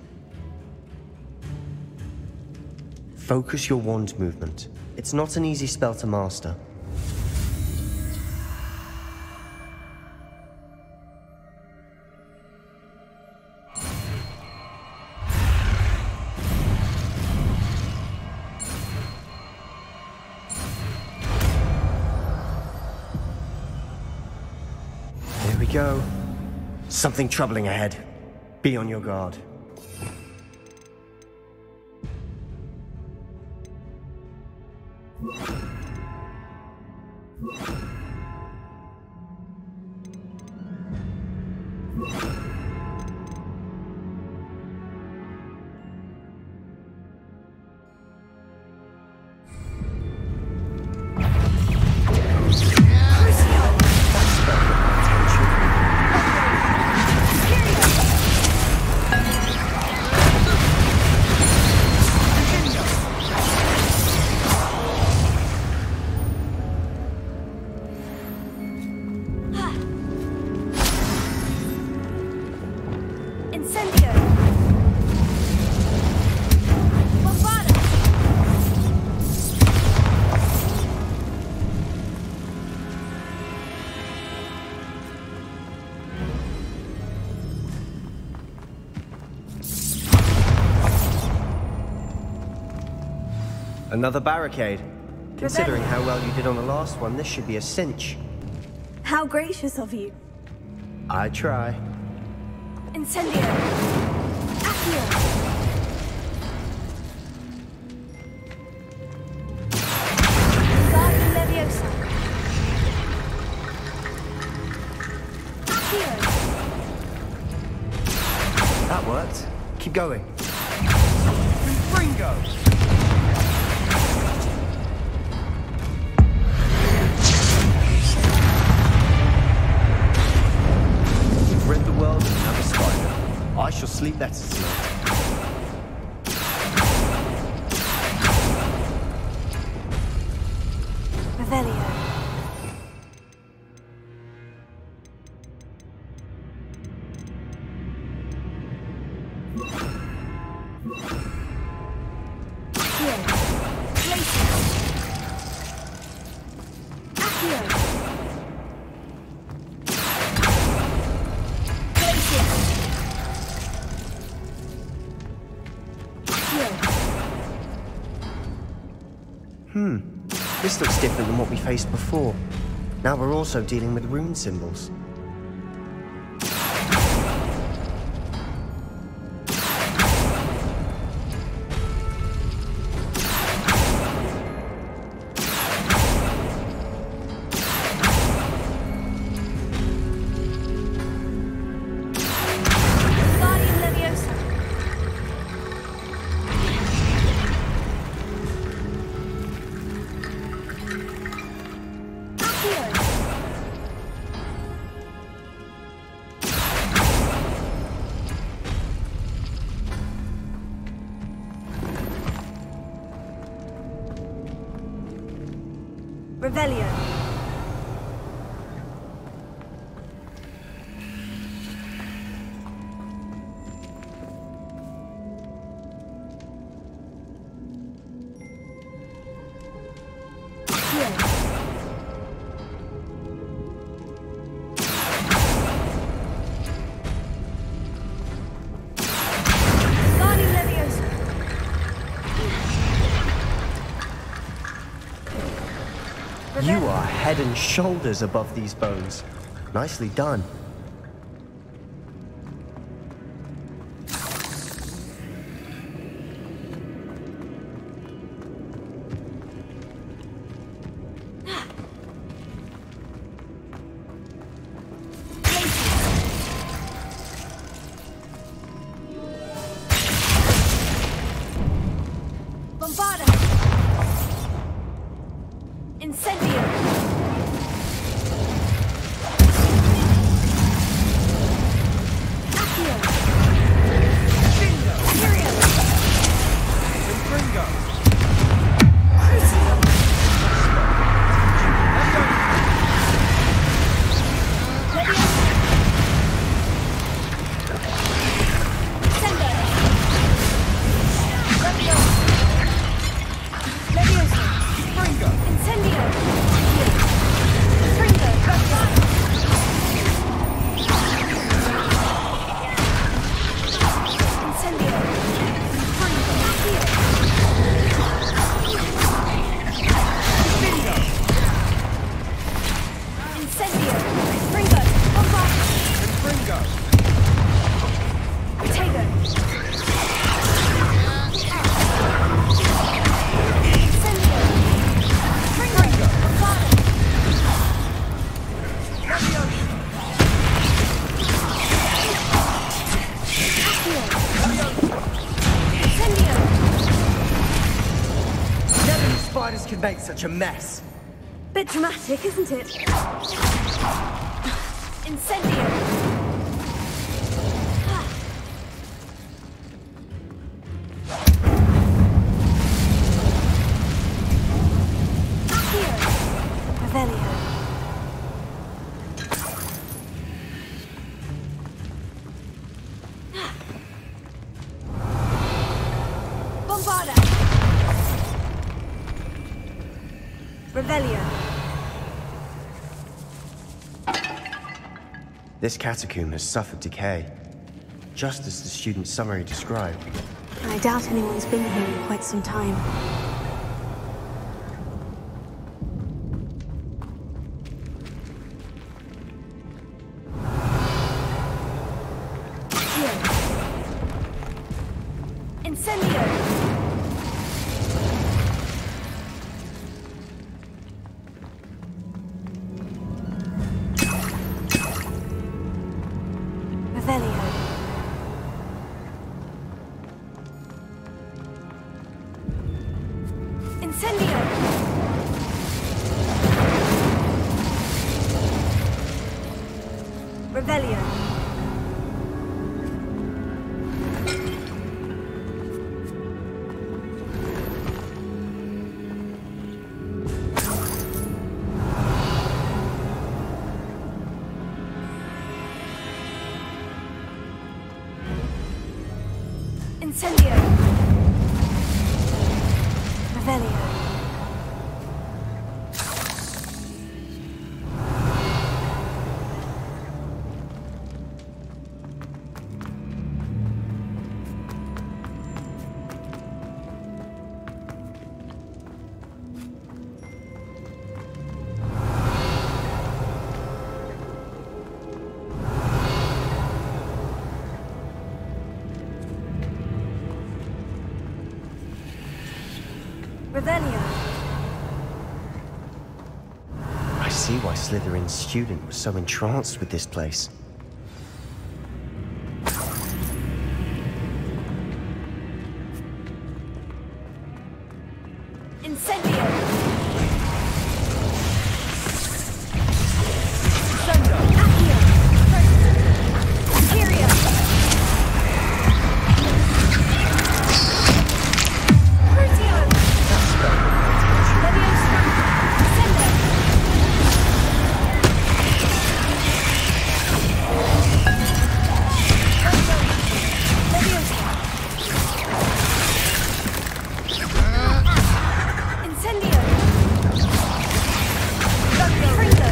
Focus your wand movement. It's not an easy spell to master. go. Something troubling ahead. Be on your guard. Another barricade. Considering how well you did on the last one, this should be a cinch. How gracious of you. I try. Incendio. Accio. Wingardium Leviosa. Accio. That worked. Keep going. Confringo. Rid the world of another spider. I shall sleep better tonight. Revelio. Accio. Glacius. Accio. This looks different than what we faced before. Now we're also dealing with rune symbols. Wingardium Leviosa. Revelio. Wingardium Leviosa. You are head and shoulders above these bones. Nicely done. Bombarda. Incendio. Accio. Imperium. Confringo. Crucio. Leviosa. Sendo. Leviosa. Confringo. Incendio. Fringo. Incendio. Fringo. Accio. Incendio. Fringo. Bombard. spiders can make such a mess. Bit dramatic, isn't it? Incendio! Accio! Revelio. Bombarda! Revelio. This catacomb has suffered decay, just as the student's summary described. I doubt anyone's been here in quite some time. Incendio! Revelio. Incendio! Revelio. Incendio! Revelio. Revelio. I see why Slytherin's student was so entranced with this place. Incendio! Thunder! Accio! Imperio! Crucio! Leviosa! Sendo! Leviosa! Incendio! Pringo!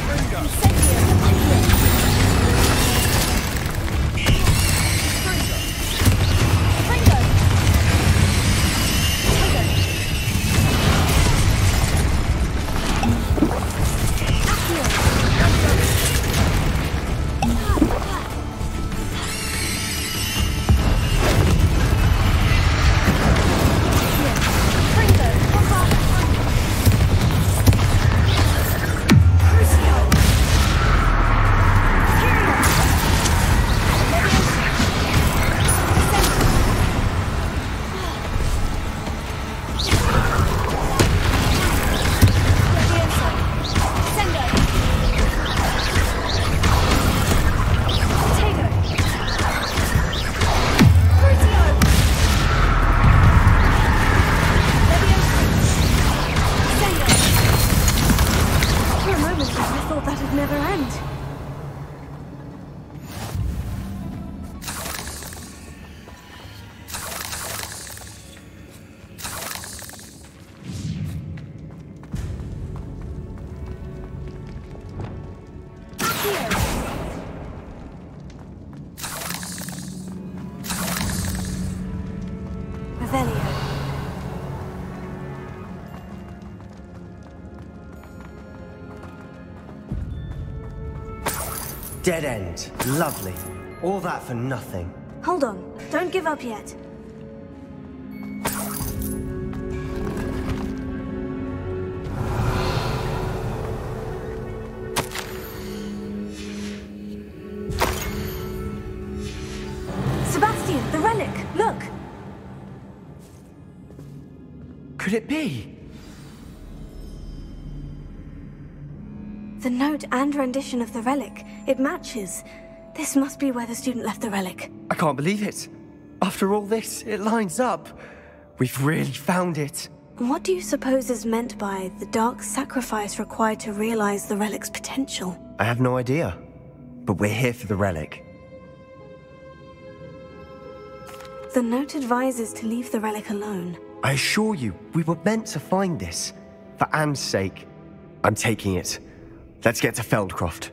Tego! Incendio! Accio! Pringo! Incendio! Pringo! For a moment, I thought that'd never end. Revelio. Dead end. Lovely. All that for nothing. Hold on. Don't give up yet. could it be? The note and rendition of the relic, it matches. This must be where the student left the relic. I can't believe it. After all this, it lines up. We've really found it. What do you suppose is meant by the dark sacrifice required to realize the relic's potential? I have no idea, but we're here for the relic. The note advises to leave the relic alone. I assure you, we were meant to find this. For Anne's sake. I'm taking it. Let's get to Feldcroft.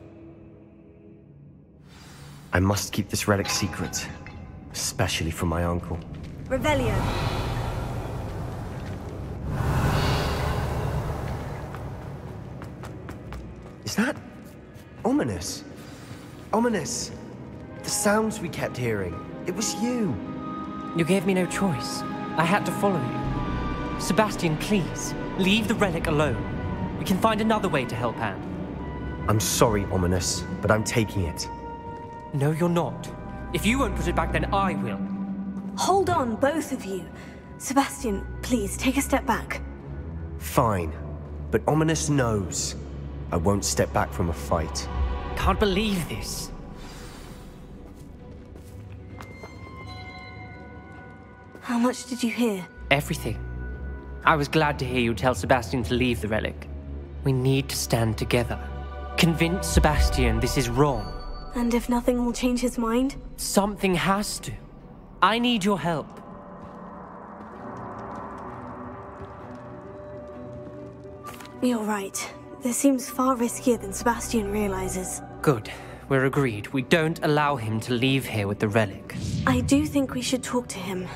I must keep this relic secret, especially from my uncle. Revelio. Is that ominous? Ominous. The sounds we kept hearing. It was you. You gave me no choice. I had to follow you. Sebastian, please, leave the relic alone. We can find another way to help Anne. I'm sorry, Ominous, but I'm taking it. No, you're not. If you won't put it back, then I will. Hold on, both of you. Sebastian, please, take a step back. Fine, but Ominous knows I won't step back from a fight. Can't believe this. How much did you hear? Everything. I was glad to hear you tell Sebastian to leave the relic. We need to stand together. Convince Sebastian this is wrong. And if nothing will change his mind? Something has to. I need your help. You're right. This seems far riskier than Sebastian realizes. Good. We're agreed. We don't allow him to leave here with the relic. I do think we should talk to him,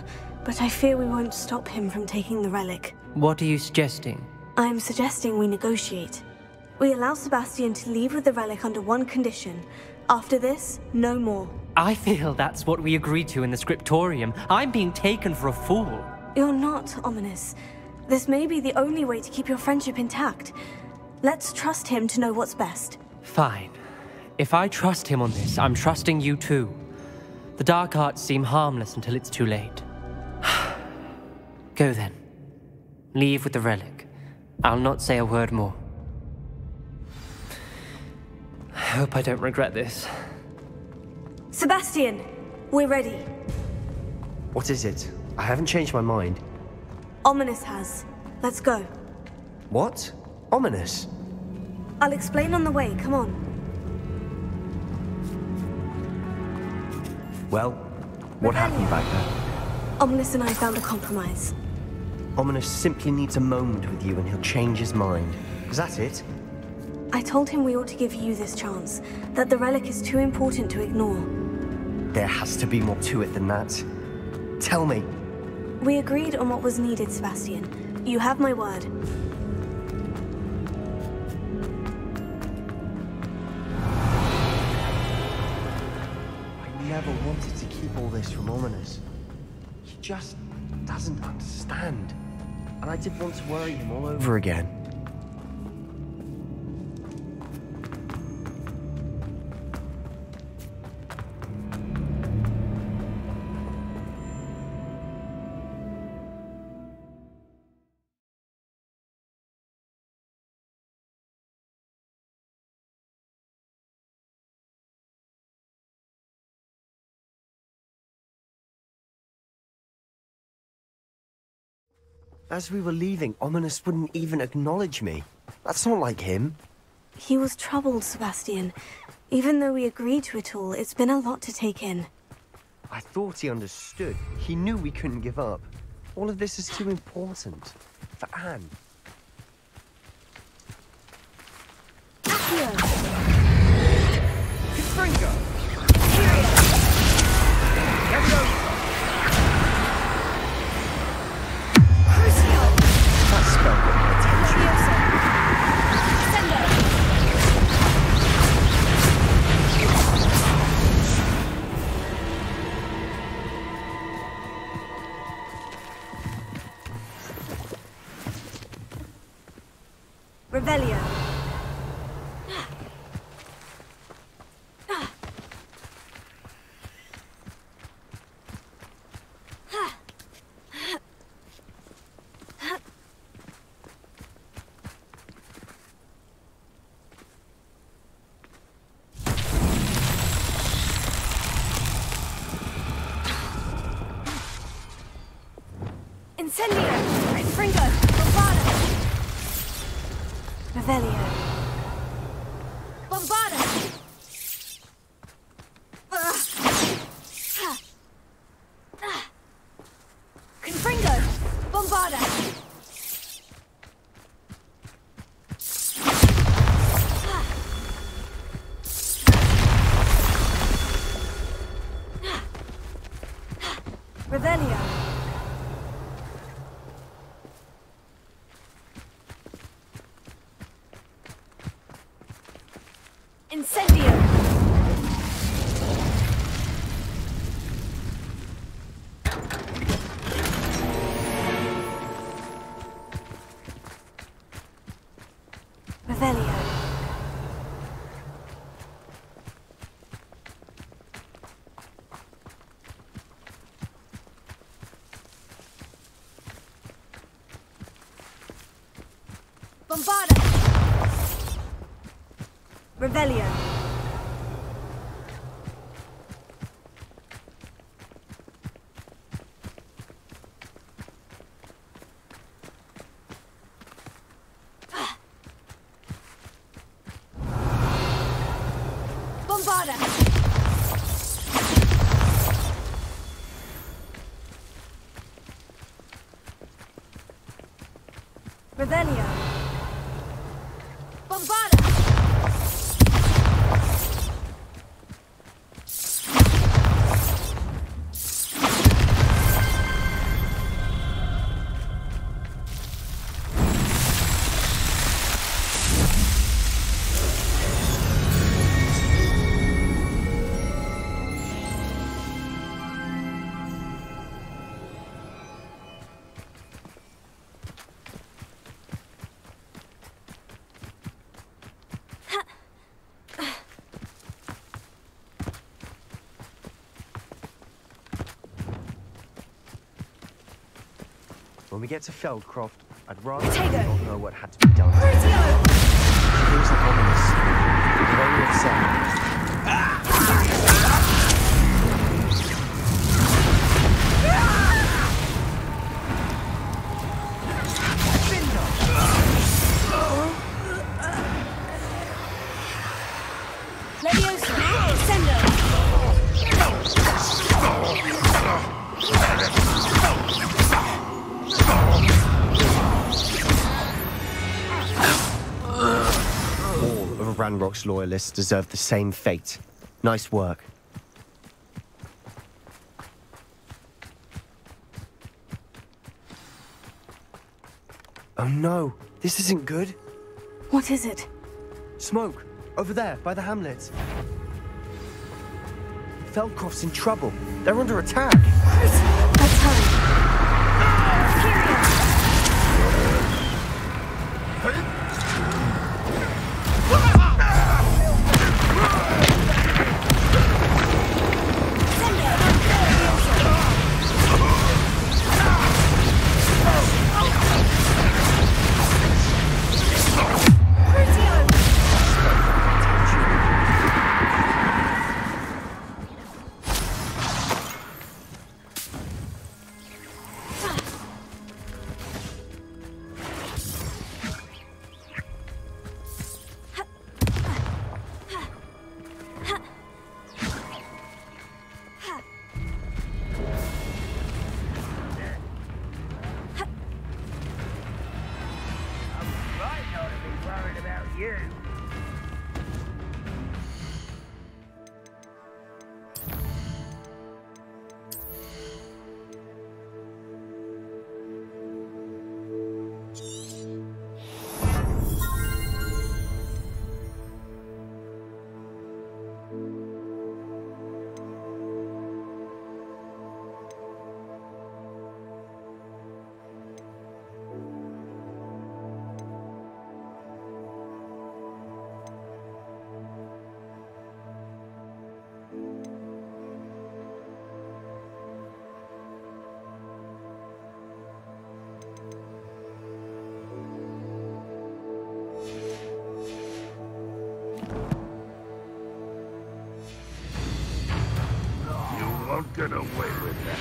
but I fear we won't stop him from taking the relic. What are you suggesting? I'm suggesting we negotiate. We allow Sebastian to leave with the relic under one condition. After this, no more. I feel that's what we agreed to in the scriptorium. I'm being taken for a fool. You're not, Ominous. This may be the only way to keep your friendship intact. Let's trust him to know what's best. Fine. If I trust him on this, I'm trusting you too. The dark arts seem harmless until it's too late. Go then. Leave with the relic. I'll not say a word more. I hope I don't regret this. Sebastian, we're ready. What is it? I haven't changed my mind. Ominous has. Let's go. What? Ominous? I'll explain on the way, come on. Well, what happened back there? Ominous and I found a compromise. Ominous simply needs a moment with you and he'll change his mind. Is that it? I told him we ought to give you this chance, that the relic is too important to ignore. There has to be more to it than that. Tell me. We agreed on what was needed, Sebastian. You have my word. I never wanted to keep all this from Ominous. He just doesn't understand. And I didn't want to worry him all over again. As we were leaving, Ominous wouldn't even acknowledge me. That's not like him. He was troubled, Sebastian. Even though we agreed to it all, it's been a lot to take in. I thought he understood. He knew we couldn't give up. All of this is too important. For Anne. Accio! Confringo! Leviosa! That spell got my attention. Revelio. Revelio. Bombarda! Confringo! Bombarda! Revelio. Incendio. Revelio. Bombarda! Revelio. Bombarda! Revelio. Bombarda! When we get to Feldcroft, I'd rather not know what had to be done. She feels like ominous. Very upset. Leviosa! Sendo! Ranrock's loyalists deserve the same fate. Nice work. Oh no, this isn't good. What is it? Smoke, over there, by the hamlet. Feldcroft's in trouble. They're under attack. Let's hurry. Won't get away with that.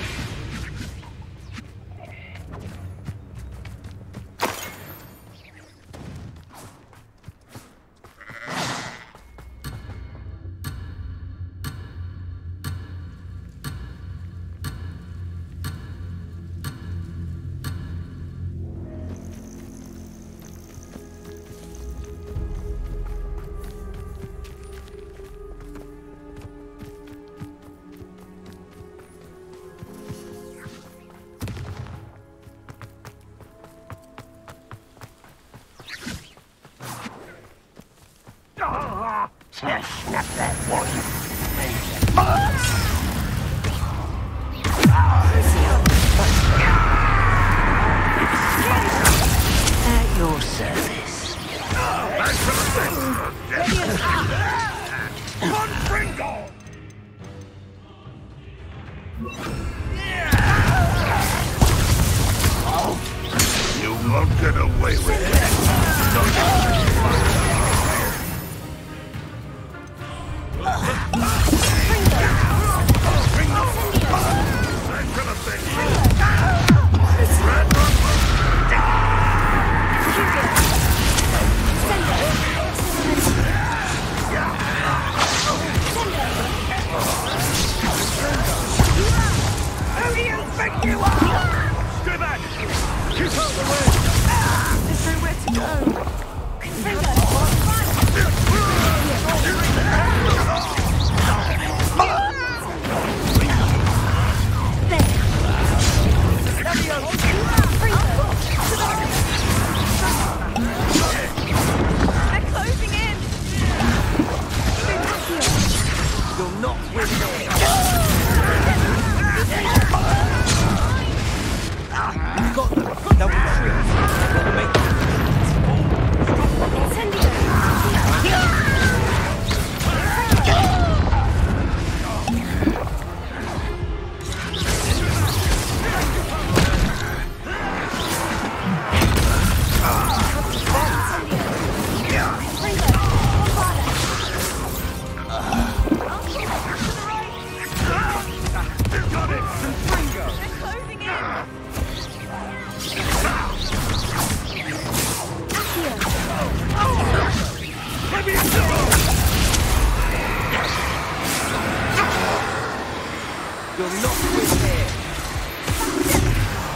Snap that one. At your service. Confringo! You won't get away with it. Who do you think you are? Stay back! Keep out the way! There's nowhere to go. They're closing in! You'll not win there. You've got them. They'll retreat. They'll make them. You'll not win here.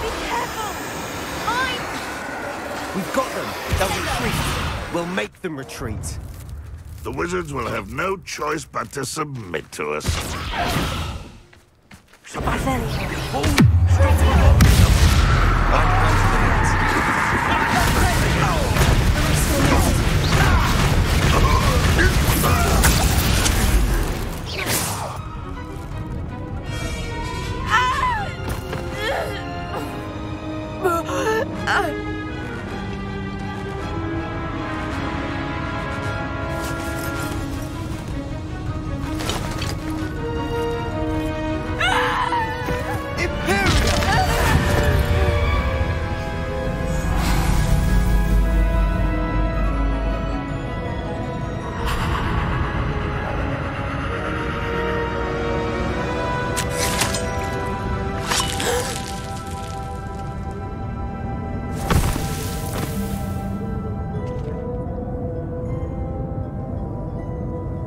Be careful! We've got them. They'll retreat. We'll make them retreat. The wizards will have no choice but to submit to us.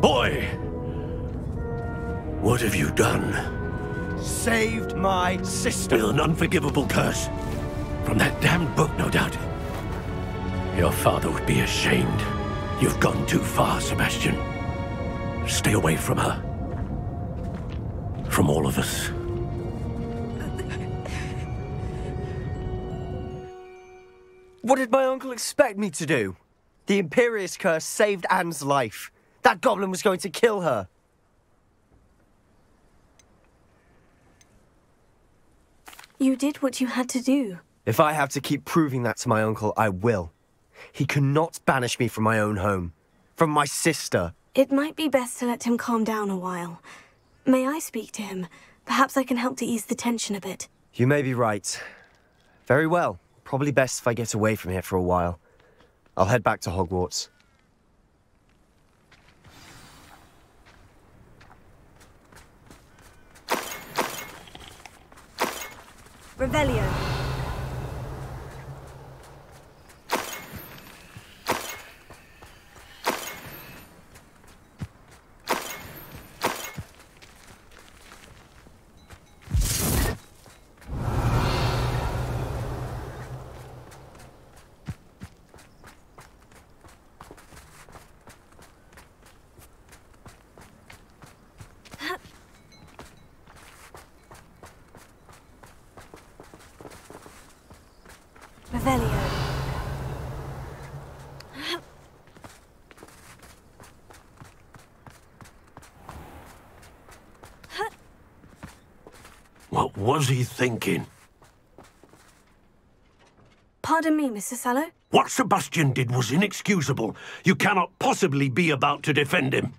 Boy! What have you done? Saved my sister. With an unforgivable curse. From that damned book, no doubt. Your father would be ashamed. You've gone too far, Sebastian. Stay away from her. From all of us. What did my uncle expect me to do? The Imperious curse saved Anne's life. That goblin was going to kill her. You did what you had to do. If I have to keep proving that to my uncle, I will. He cannot banish me from my own home. From my sister. It might be best to let him calm down a while. May I speak to him? Perhaps I can help to ease the tension a bit. You may be right. Very well. Probably best if I get away from here for a while. I'll head back to Hogwarts. Revelio. Revelio. was he thinking? Pardon me, Mr. Sallow? What Sebastian did was inexcusable. You cannot possibly be about to defend him.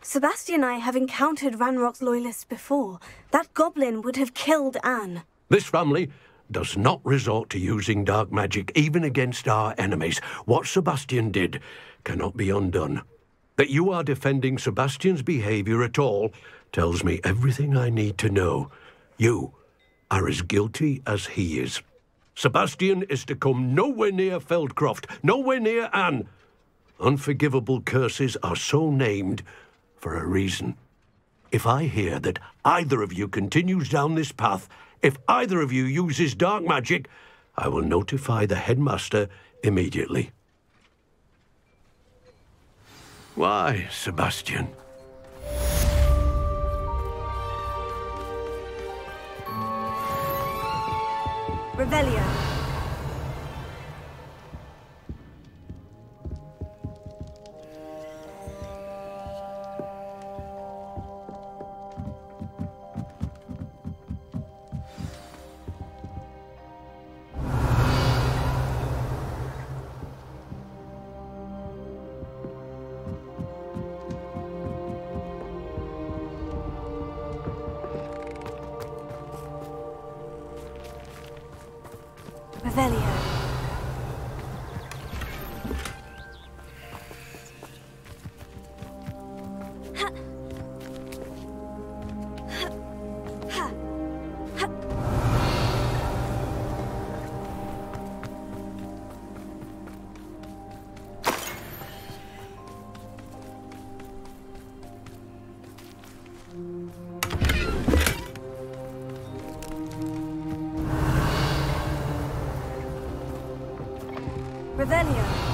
Sebastian and I have encountered Ranrock's loyalists before. That goblin would have killed Anne. This family does not resort to using dark magic even against our enemies. What Sebastian did cannot be undone. That you are defending Sebastian's behavior at all tells me everything I need to know. You are as guilty as he is. Sebastian is to come nowhere near Feldcroft, nowhere near Anne. Unforgivable curses are so named for a reason. If I hear that either of you continues down this path, if either of you uses dark magic, I will notify the headmaster immediately. Why, Sebastian? Revelio. Revelio. Revelio.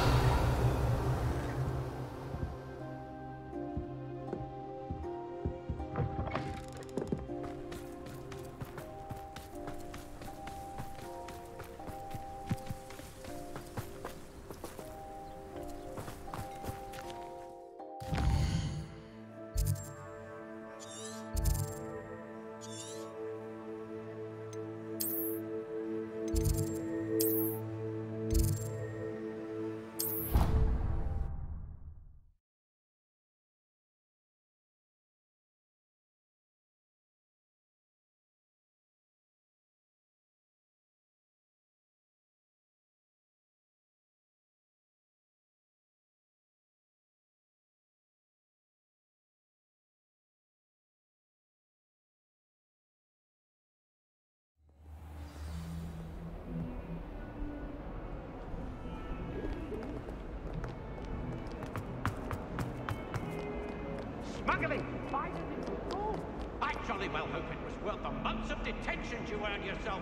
Smuggling! Buy it into gold! I jolly well hope it was worth the months of detentions you earned yourself.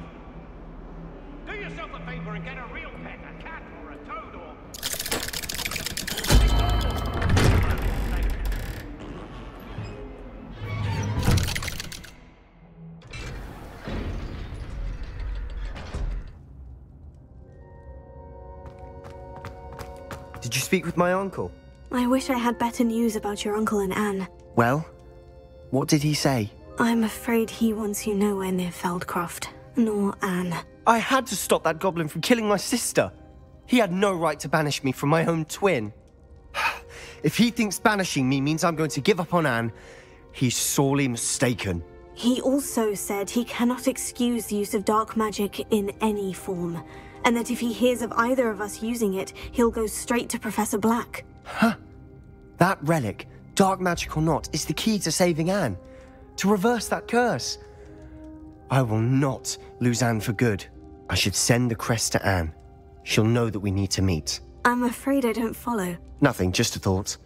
Do yourself a favor and get a real pet, a cat or a toad or... Did you speak with my uncle? I wish I had better news about your uncle and Anne. Well, what did he say? I'm afraid he wants you nowhere near Feldcroft, nor Anne. I had to stop that goblin from killing my sister. He had no right to banish me from my own twin. If he thinks banishing me means I'm going to give up on Anne, he's sorely mistaken. He also said he cannot excuse the use of dark magic in any form, and that if he hears of either of us using it, he'll go straight to Professor Black. Huh. That relic, dark magic or not, is the key to saving Anne. To reverse that curse. I will not lose Anne for good. I should send the crest to Anne. She'll know that we need to meet. I'm afraid I don't follow. Nothing, just a thought.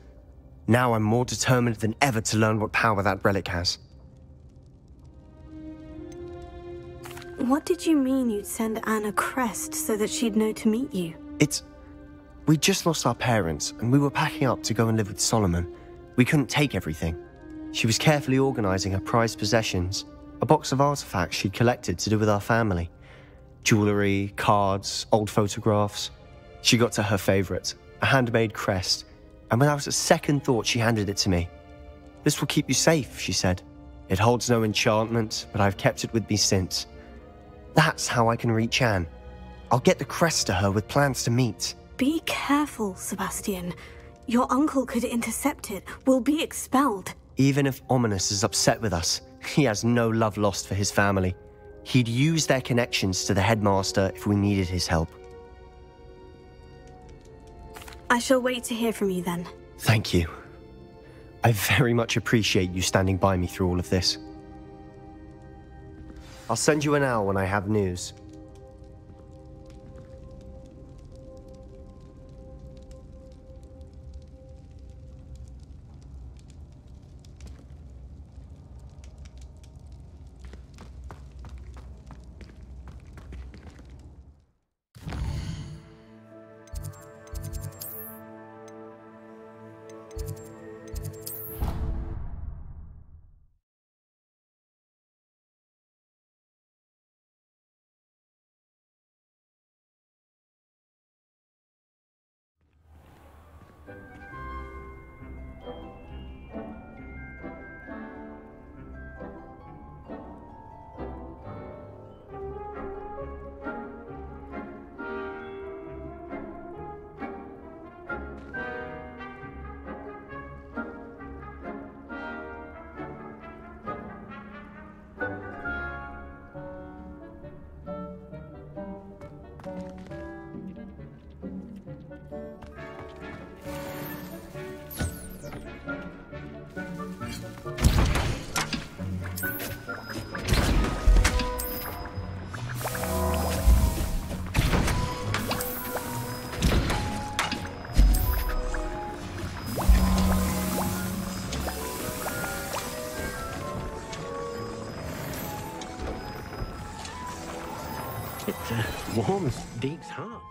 Now I'm more determined than ever to learn what power that relic has. What did you mean you'd send Anne a crest so that she'd know to meet you? We'd just lost our parents, and we were packing up to go and live with Solomon. We couldn't take everything. She was carefully organising her prized possessions, a box of artifacts she'd collected to do with our family. Jewellery, cards, old photographs. She got to her favourite, a handmade crest, and without a second thought she handed it to me. This will keep you safe, she said. It holds no enchantment, but I've kept it with me since. That's how I can reach Anne. I'll get the crest to her with plans to meet. Be careful, Sebastian. Your uncle could intercept it. We'll be expelled. Even if Ominous is upset with us, he has no love lost for his family. He'd use their connections to the headmaster if we needed his help. I shall wait to hear from you then. Thank you. I very much appreciate you standing by me through all of this. I'll send you an owl when I have news. It warms Deke's heart.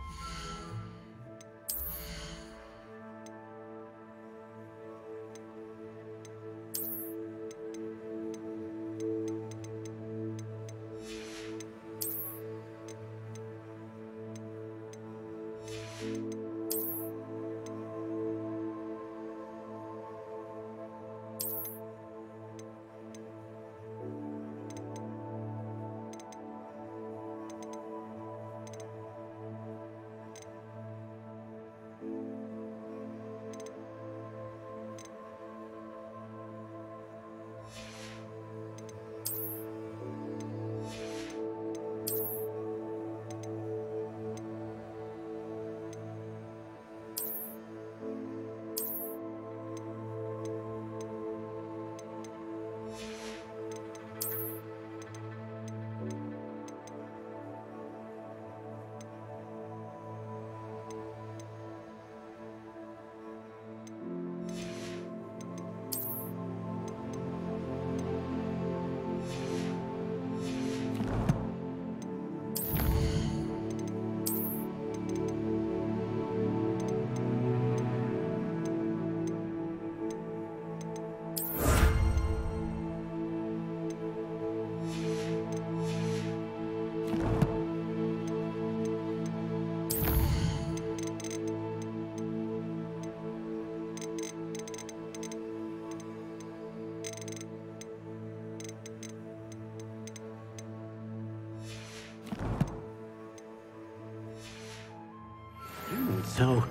So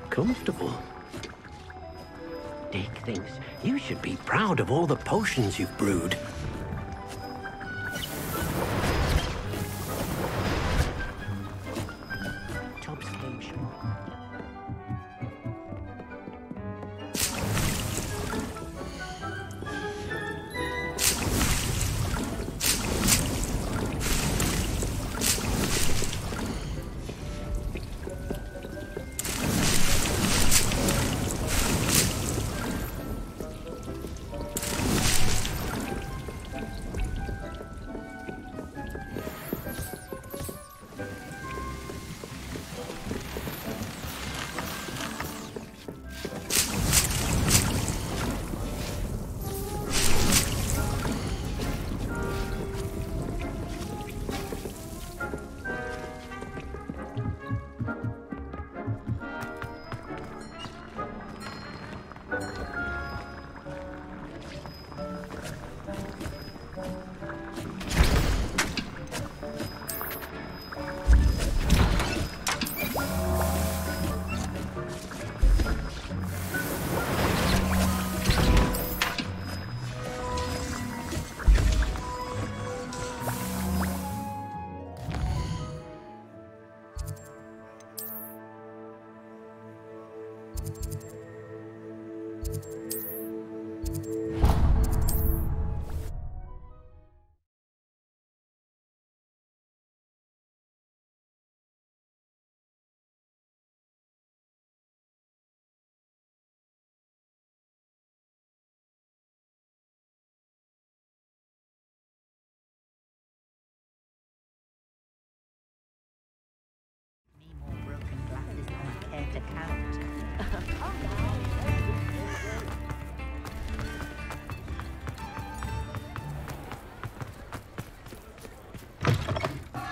comfortable. Dick thinks you should be proud of all the potions you've brewed. Top station.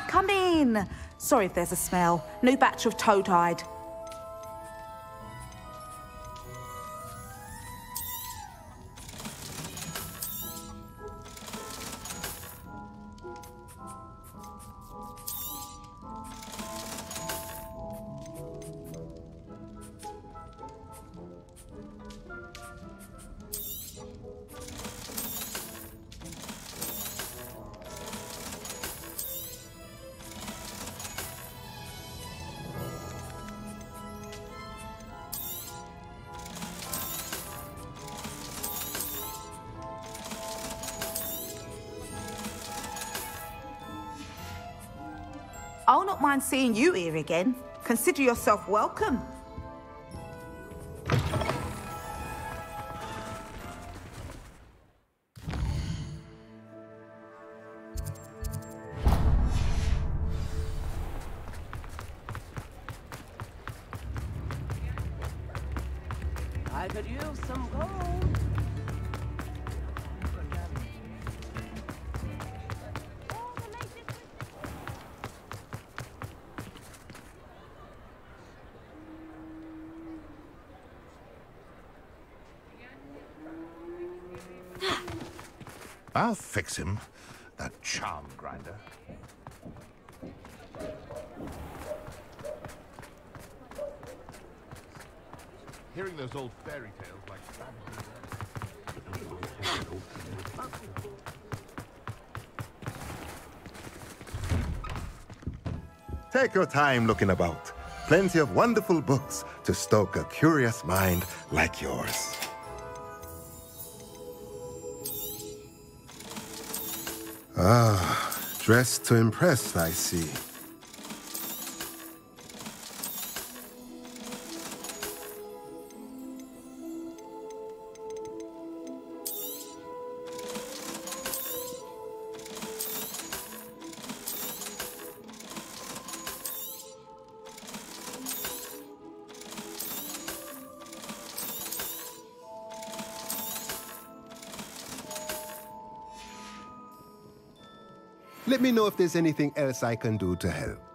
Come in. Sorry if there's a smell. New batch of toad-hide. I'll not mind seeing you here again. Consider yourself welcome. I could use some gold. I'll fix him, that charm grinder. Hearing those old fairy tales like Take your time looking about. Plenty of wonderful books to stoke a curious mind like yours. Ah, dressed to impress, I see. Let me know if there's anything else I can do to help.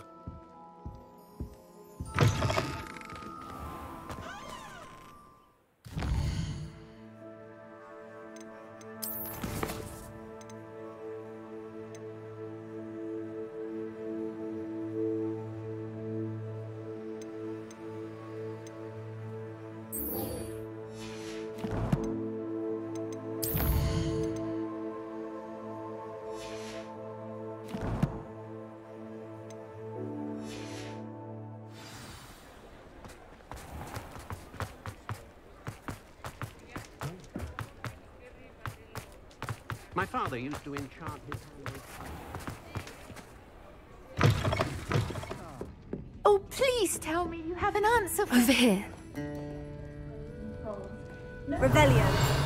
My father used to enchant his Oh, please tell me you have an answer. Over here. Revelio.